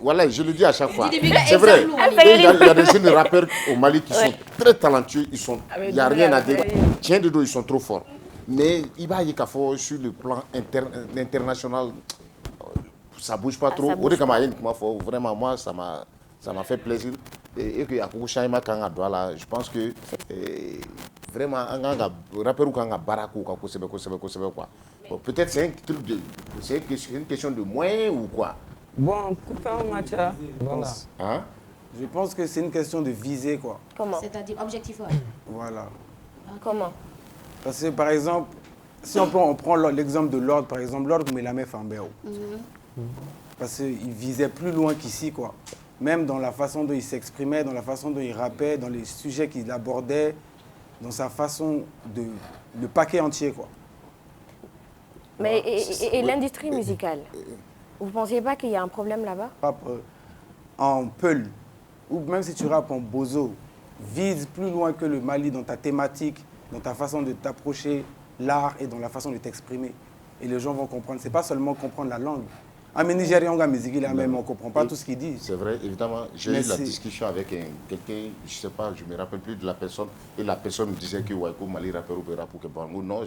Voilà, je le dis à chaque fois. C'est vrai. Il y a des jeunes rappeurs au Mali qui sont très talentueux, il n'y a rien à dire. Tiens de dos, ils sont trop forts. Mais il va y avoir sur le plan international, ça ne bouge pas trop. Vraiment, moi, ça m'a fait plaisir. Et que je pense que vraiment un rappeur ou un barakou quoi. Peut-être c'est une question de moyens ou quoi. Bon, pour faire un match, voilà. Hein? Je pense que c'est une question de viser quoi. Comment? C'est-à-dire objectif. Voilà. Comment? Parce que par exemple, si on prend l'exemple de Lord, par exemple, Lord Melamé Fambéo. Parce qu'il visait plus loin qu'ici quoi. Même dans la façon dont il s'exprimait, dans la façon dont il rappait, dans les sujets qu'il abordait, dans sa façon de... le paquet entier, quoi. Mais et l'industrie musicale, vous ne pensiez pas qu'il y a un problème là-bas? En Peul, ou même si tu rappes en Bozo, vise plus loin que le Mali dans ta thématique, dans ta façon de t'approcher l'art et dans la façon de t'exprimer. Et les gens vont comprendre. Ce n'est pas seulement comprendre la langue. Ah, mais Nigérian, musique, même on ne comprend pas tout ce qu'il dit. C'est vrai, évidemment. J'ai eu la discussion avec quelqu'un, je ne sais pas, je ne me rappelle plus de la personne, et la personne me disait que Waiko Mali rappeur ou pour que Bangou. Non,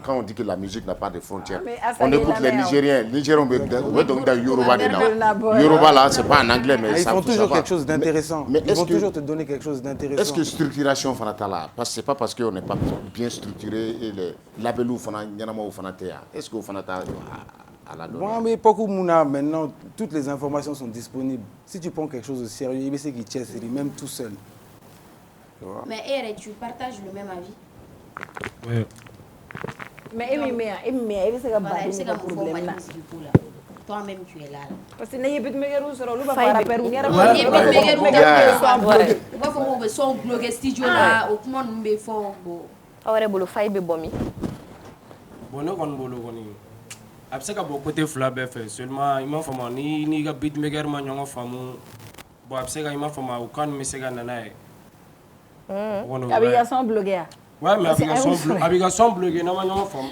quand on dit que la musique n'a pas de frontières, on écoute les Nigériens. Les Nigériens, donc dans Yoruba, Yoruba là, ce n'est pas en anglais, mais ils font toujours quelque chose d'intéressant. Ils vont toujours te donner quelque chose d'intéressant. Est-ce que structuration fanatala, ce n'est pas parce qu'on n'est pas bien structuré et les labelou fanatea, est-ce que fanata bon, mais beaucoup maintenant, toutes les informations sont disponibles. Si tu prends quelque chose de sérieux, il sait qu'il tient série, même tout seul. Mais tu partages le même avis? Oui. Mais il sait que problème là. Toi-même, tu es là. Parce que n'ayez pas de meilleur sur le a bɛ se ka bɔ côté fila bɛɛ fɛ seulement i m'a faamu ni ka beatmaker ma ɲɔgɔn faamu bon a bɛ se ka i m'a faamu o kan bɛ se ka na n'a ye. A b'i ka son bloqué ya? Ouais, mais a b'i ka son bloqué n'a ma ɲɔgɔn faamu.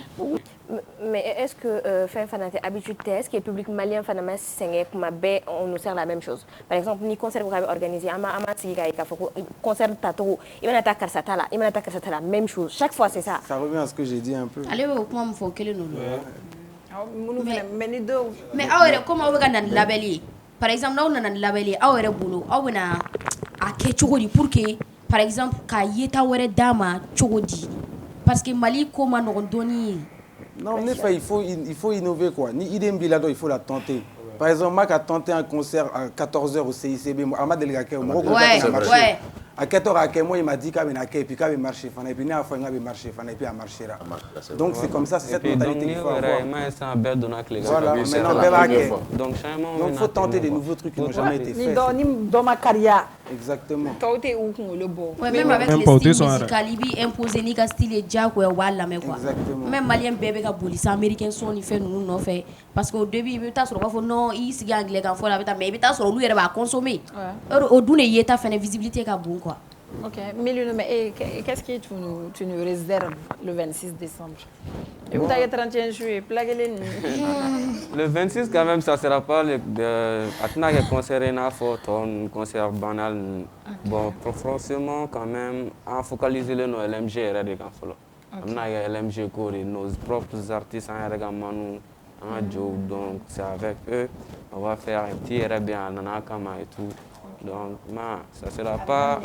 Mais est-ce que Fana t'es habitué, est-ce que le public malien Fana m'a signé on nous sert la même chose? Par exemple, ni concert vous avez organisé, ama concert tato, il m'a attaqué ça là, il m'a attaqué ça là, même chose. Chaque fois c'est ça. Ça revient à ce que j'ai dit un peu. Allez au point me faut quel nous. Mais comment on va gagner labelli? Par exemple, là on a un labelli, aure boulot, aure na a que chogodi pour que par exemple ka yeta were dama chogodi parce que Mali comment on donne. Non, mais il faut innover quoi. Ni idée Bilado, il faut la tenter. Par exemple, Mac a tenté un concert à 14h au CICB, à Madelgake, au Maroc. Ouais. À 14h, moi, il m'a dit qu'il y avait et puis qu'il y avait marché, et puis il y avait marché, et puis il a marché. Donc c'est comme ça, c'est cette mentalité qu'il faut avoir. Voilà, maintenant, donc il faut tenter des nouveaux trucs qui n'ont jamais été faits. Dans ma carrière, Exactement. Ouais, même avec les styles musicaux, il imposé ni style et déjà quoi wala mais quoi. Même malien bébé ka boli c'est américain son il fait nous non fait parce qu'au début il ta sur pas non il sigi anglais kan fo la mais il ta sur lui il va consommer. Au dune yeta fait une visibilité ka bon quoi. OK, Milou, mais qu'est-ce que tu nous réserves le 26 décembre? Et vous avez 31 juillet, plaguez-les. Le 26 quand même ça sera pas le concert un concert banal. Bon, forcément quand même en focaliser le no LMG et des kan folo. Amna LMG ko nos propres artistes en regamanu en job donc c'est avec eux on va faire un petit bien nana kama et tout. Donc, ça ne sera pas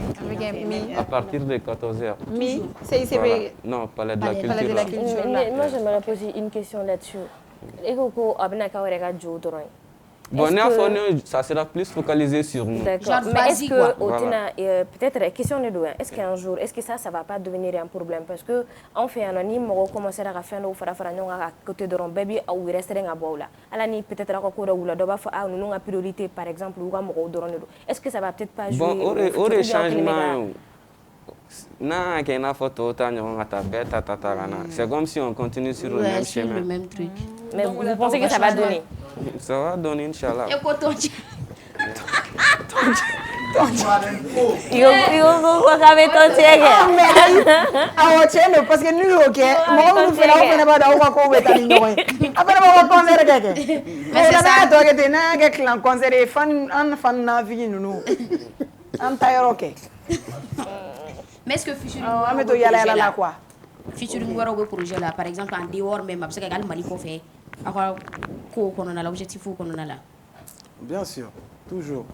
à partir de 14h. C'est voilà. Non, Palais de la Culture. Moi, j'aimerais poser une question là-dessus. Bon, ça sera plus focalisé sur nous. D'accord. Mais est-ce que, voilà. Peut-être, question de douane, est-ce qu'un jour, est-ce que ça ne va pas devenir un problème? Parce que on fait un anime, on commence à faire nos farafaragnons à côté de baby ou rester à boula. Alors, peut-être à côté de la doba, nous avons priorité, par exemple, ou à est-ce que ça va peut-être pas jouer? Bon, au changement. Non, qu'il y a une photo, c'est comme si on continue sur le même chemin. Le même truc. Mais vous pensez que ça va donner? Ça va donner, Inch'Allah. Parce que nous, OK, moi, nous faisons pas d'avoir mais est-ce que featuring featuring waro be projet là par exemple en dehors même parce que gal mali ko fait akwa ko kono na l'objectif ko kono na bien sûr toujours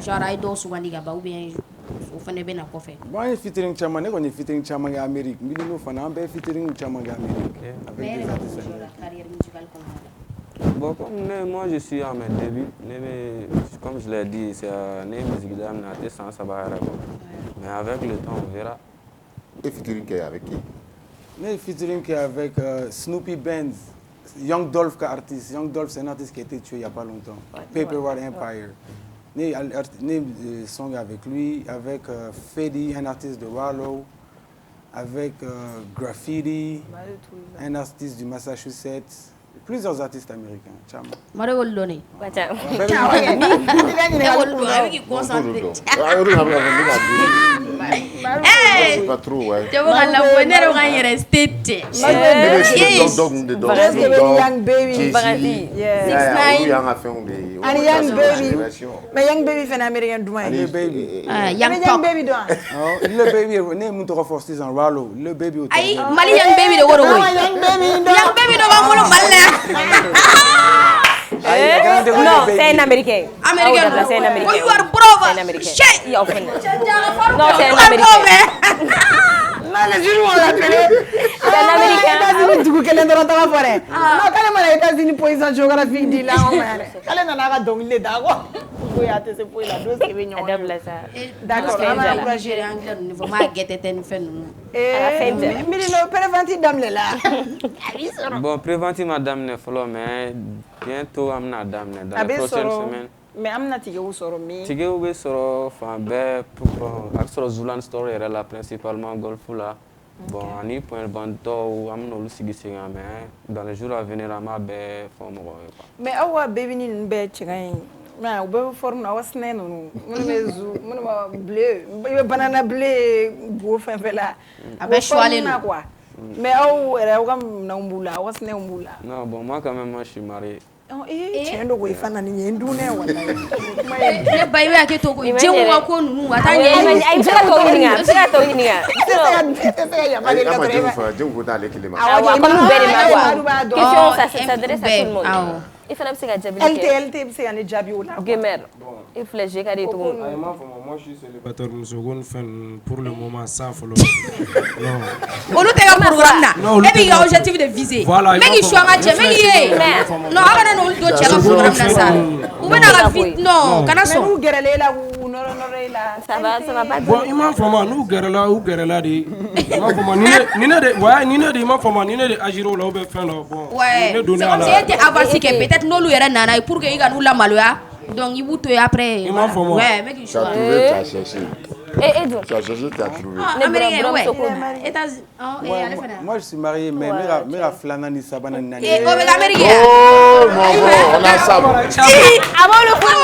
genre ay do su wandi ga ba ou bien o fane be na ko fait bon featuring chama ne ko ni featuring chama ga Amérique mi no fana be featuring chama ga Amérique avec des artistes la carrière musicale comme bon, moi je suis à mes débuts, comme je l'ai dit, c'est une musique d'âme, mais avec le temps on verra. Et featuring avec qui? Mais featuring avec Snoopy Benz, Young Dolph artiste. Young Dolph c'est un artiste qui a été tué il n'y a pas longtemps. Paperwhite Empire. Né song avec lui, avec Fedi, un artiste de Wallow, avec Graffiti, un artiste du Massachusetts. Plusieurs artistes américains. Chama. Mario Lone. Pas trop, ouais. Tu vois la bonne on est resté. Young Baby. Young Baby. Mais Young Baby fait un américain douane. Le Baby. Young Baby douane. Le Baby, né mon trop fort en Wallow. Le Baby au Aïe, Mali Young Baby de Woro. Young Baby de Woro Malé. Non, c'est un Américain. Américain. C'est un Américain. You are bravo. C'est un Américain. Non, c'est un Américain. Les jours où on l'appelait, c'est un Américain. Du coup, quel est le temps à faire? Non, quand même, les États-Unis, pour les géographiques, dit là, on m'a dit. Quand même, on a dominé d'accord. Oui, attends, c'est pour la dose qui vient. D'accord, on va encourager l'anglais. Il faut pas guetter tes fins. Mais le préventif dame là. Bon, préventif madame ne follow, mais bientôt amna dame dans la prochaine semaine. Mais amna tige ou soro mi. Tige ou be soro fan be pour axoro Zulan story est là principalement golfula. Bon, ani point banto ou amna lu sigi singa mais dans les jours à venir ama be forme quoi. Mais awa baby ni be chigan. Mais ou be forme na wasne no. Mun mezu, mun ma bleu, be banana bleu go fin fait là. Avec choisir na quoi. Mais aw era kam na umbula, wasne umbula. Non, bon moi quand même moi je suis marié. Oh chendo go ifana ni ndune wala. Ne bayi wa ke to ko je wa ko nu atanye ay fika to ninga ya mali la treva je ko ta le kilima question ça s'adresse à tout le monde il fallait que ça jabi LT c'est un jabi ou là gamer il fallait que ça tout moi je suis célibataire une seconde fin pour le moment sans follow non on nous t'a programme là et puis il y a objectif de viser mais il choix ma mais non aga no do tchela programme là ça ou bien la vie non kana so nous gerele la ou no ça va pas bon imam fama nous gerela ou gerela di imam fama ni ne de ouais ni ne de imam fama ni ne de agiro là ou bien fin là bon ouais c'est comme si était avancé que peut-être no lu yera nana pour que il ga nous la maloya Donc, il vous tue après. Il m'a fait moi. Ouais, mec, il Tu as choisit. trouvé, tu as cherché. Et donc Tu as cherché, tu as trouvé. Ah, américain, ouais. États-Unis. Moi, je suis marié, mais mera flanani sabana nani. Et oh, mais américain. Oh, mon gars, on a ça. avant le foot,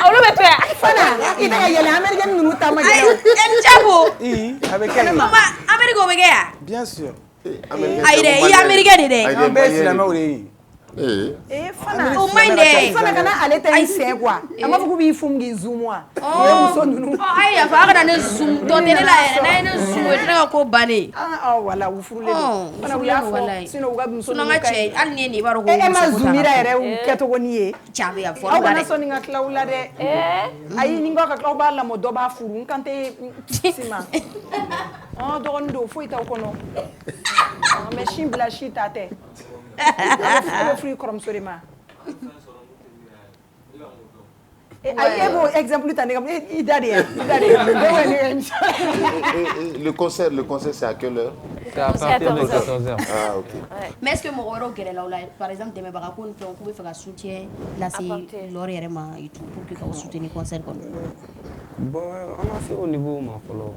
on le met faire. Fana, il y a les Américains nous tama. Avec elle. Américain, au Béguéa. Bien sûr. Aïe, il est américain, il est. En bas, c'est la main où il est. Fana. Au moins, Fana kana ale ta ise quoi. Ama fuku bi fungi zoom wa. Oh, aïe, il faut que nous zoom. Donc, il est là, il zoom, il est ko bané. Ah, voilà, vous foulez. Fana Uya wallahi. Sinon uga muso. Sinon nga cɛ hali ni ye nin b'a dɔn ko e ma muso ko zoomira t'a la yɛrɛ kɛcogo ni ye. Caabi a fɔ Aw la kana dɛ. sɔn nin ka tila u la dɛ. Ayi ni n ka tila aw b'a lamɔ dɔ b'a furu n kan tɛ sima. Dɔgɔnin don foyi t'aw kɔnɔ. Mais sin bila si ta tɛ. Aw bɛ furu i kɔrɔmuso de ma. Ayi e b'o exemple ta ne ka i da de yan. Le concert, c'est à quelle heure? C'est à partir de 14h. Ah, ok. Mais est-ce que mɔgɔ wɛrɛw gɛrɛla aw la par exemple dɛmɛbaga ko ni fɛnw k'u bɛ fɛ ka soutien lase Lore yɛrɛ ma et tout pour que k'aw soutenir concert kɔnɔ. Bon, on a fait au niveau ma follow.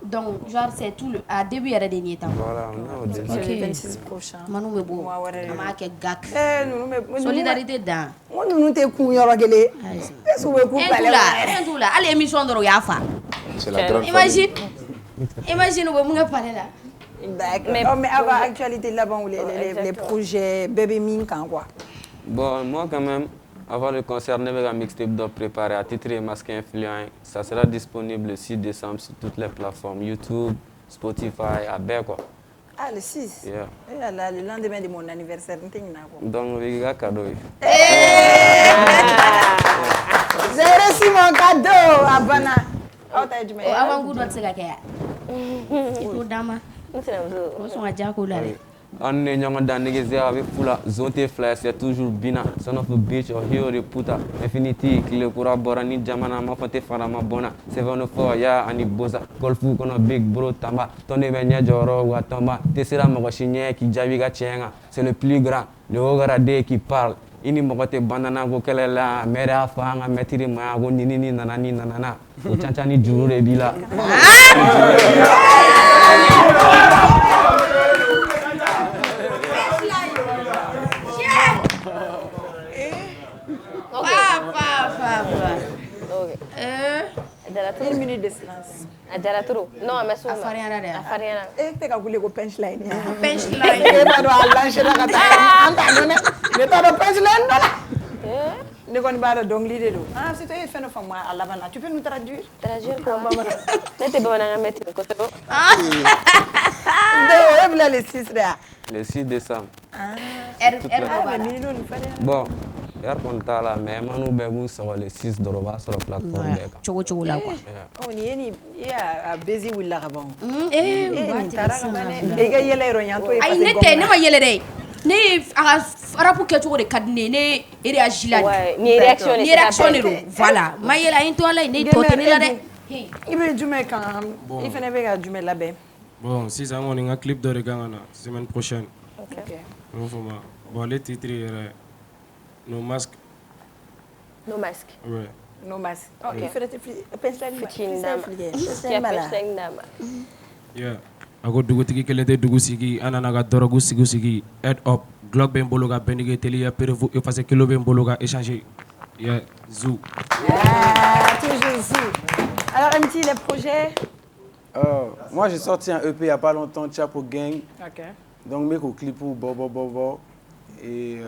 Donc genre c'est tout le à début yɛrɛ de nin ye tan. Voilà, on est au début. C'est le 26 prochain. Manu bɛ bɔ an b'a kɛ gak. Ninnu Solidarité dan. N ko ninnu tɛ kun yɔrɔ kelen. Est-ce que u bɛ kun palais un t'u la hali émission dɔrɔn u y'a fa. C'est la grande famille. Imagine u bɛ mun kɛ palais la. Mais aw ka actualité laban les projets bɛɛ bɛ min kan quoi. Bon, moi quand même, avant le concert, nous avons un mixtape d'or préparé à titre Masque Influent. Ça sera disponible le 6 décembre sur toutes les plateformes YouTube, Spotify, à quoi. Ah, le 6 Yeah. Et là, le lendemain de mon anniversaire, Donc, il y a un cadeau. J'ai reçu mon cadeau, Abana. Avant que nous se la kaya. Il faut dama. Nous sommes à Djako là. On est dans la négociation avec Fula, Zonte Fly, c'est toujours Bina, Son of a Bitch, or Hero de Puta, Infinity, Kilekura Borani, Jamana, Mafate Farama Bona, 704, Ya, Ani Boza, Golfu, Kono Big Bro, Tamba, Tony Benya Joro, Watamba, Tessera Mogochinier, qui Javiga Chenga, c'est le plus grand, le Ogarade qui parle. Ini mogote bandana go kelela mere afanga metiri ma go nini nanani nanana o chanchani juru de bila Une minute de silence. Ajaraturo. Non, mais ça. Afariana de. Afariana. Eh, t'es qu'à vouloir punchline. Punchline. Eh, pas de lancer la cata. Anta, non, mais pas de punchline, non. Ne connais pas de dongli de l'eau. Ah, c'est toi qui fais nos femmes à la banane. Tu peux nous traduire? Traduire quoi? N'était pas un mettre le côté. Ah. Le 6 là. Le 6 décembre. Ah. Bon. Yar kon tala mais manu be bu so le 6 doroba sur la plateforme be ka chogo la quoi on y ni ya busy with la rabon ba ga yele ro nyanto e ay nete ne ma yele de ne aga arapu ke chogo de kadne ne réagir la ni réaction ro voilà ma yele ay to la ne to te la de ibe jume kan il fene be ga jume la be bon si ça on a un clip de regana semaine prochaine OK bon les titres No mask. No mask. Ouais. No mask. Oh, il fait yeah. Ako dugutigi kelente dugusigi anana ka dorogu sigi head up Glock ben bologa benige telia perevu effacer kilo ben bologa échanger. Yeah, Zou. Toujours Zou. Alors MT les projets Moi j'ai sorti un EP il y a pas longtemps Chapo Gang. OK. Donc mes clip pour Bobo et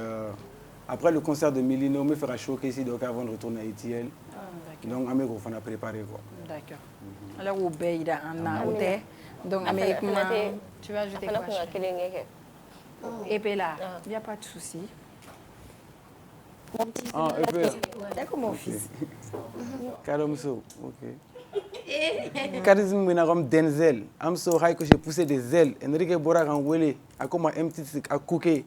après le concert de Milino, on me fera showcase ici donc avant de retourner à ETL. Donc, on a préparé quoi. D'accord. Alors, vous payez en hôtel. Donc, tu vas ajouter quoi? Et puis là, il n'y a pas de souci. Ah, et puis c'est comme mon fils. Kalomso, ok. Charisme, je suis Denzel. Je suis que j'ai poussé des ailes. Enrique Boragan Wele, à comme un petit à cooker.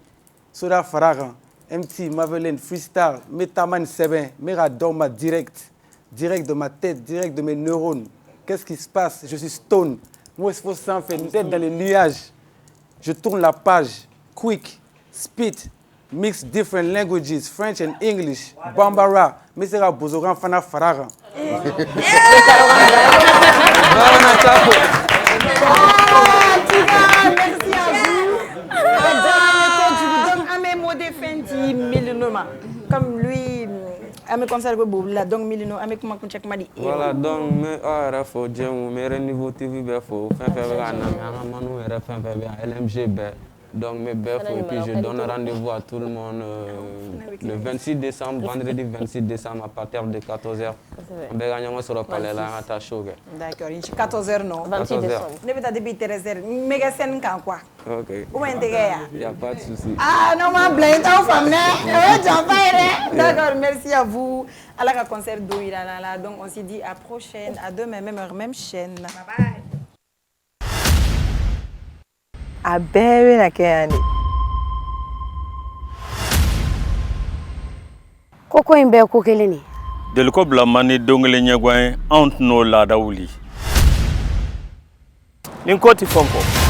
Soda Faragan. MT, Mavelin, Freestyle, Metaman Seben, Mera Doma direct de ma tête, direct de mes neurones. Qu'est-ce qui se passe? Je suis stone. Moi, il faut s'en faire une tête dans les nuages. Je tourne la page, quick, speed, mix different languages, French and English. Bambara, Mr. Bozogan Fana Faraga. Comme lui, ame concert ko bobu la donc milino ame kuma kun check madi. Voilà donc me ara fo jemu mere niveau TV be fo fen fen ga na me manu era fen fen be LMG be donc me be fo et puis je donne rendez-vous à tout le monde le 26 décembre vendredi 26 décembre à partir de 14h. On va gagner sur le palais là à ta show. D'accord, 14h non. 26 décembre. Ne peut depuis 13h. Méga scène kan quoi. OK. Où est ya? Il y a pas de souci. Ah non ma blind en femme né. D'accord, merci à vous. À la concert d'Ouirala. Donc on se dit à prochaine, à demain même heure même chaîne. Bye bye. A bebe na kayani. Koko in bɛɛ ko kelen ni. Deliko bila mani dongele ɲɛgwan anw t'o laadaw li. Ni ko ti fɔn kɔ.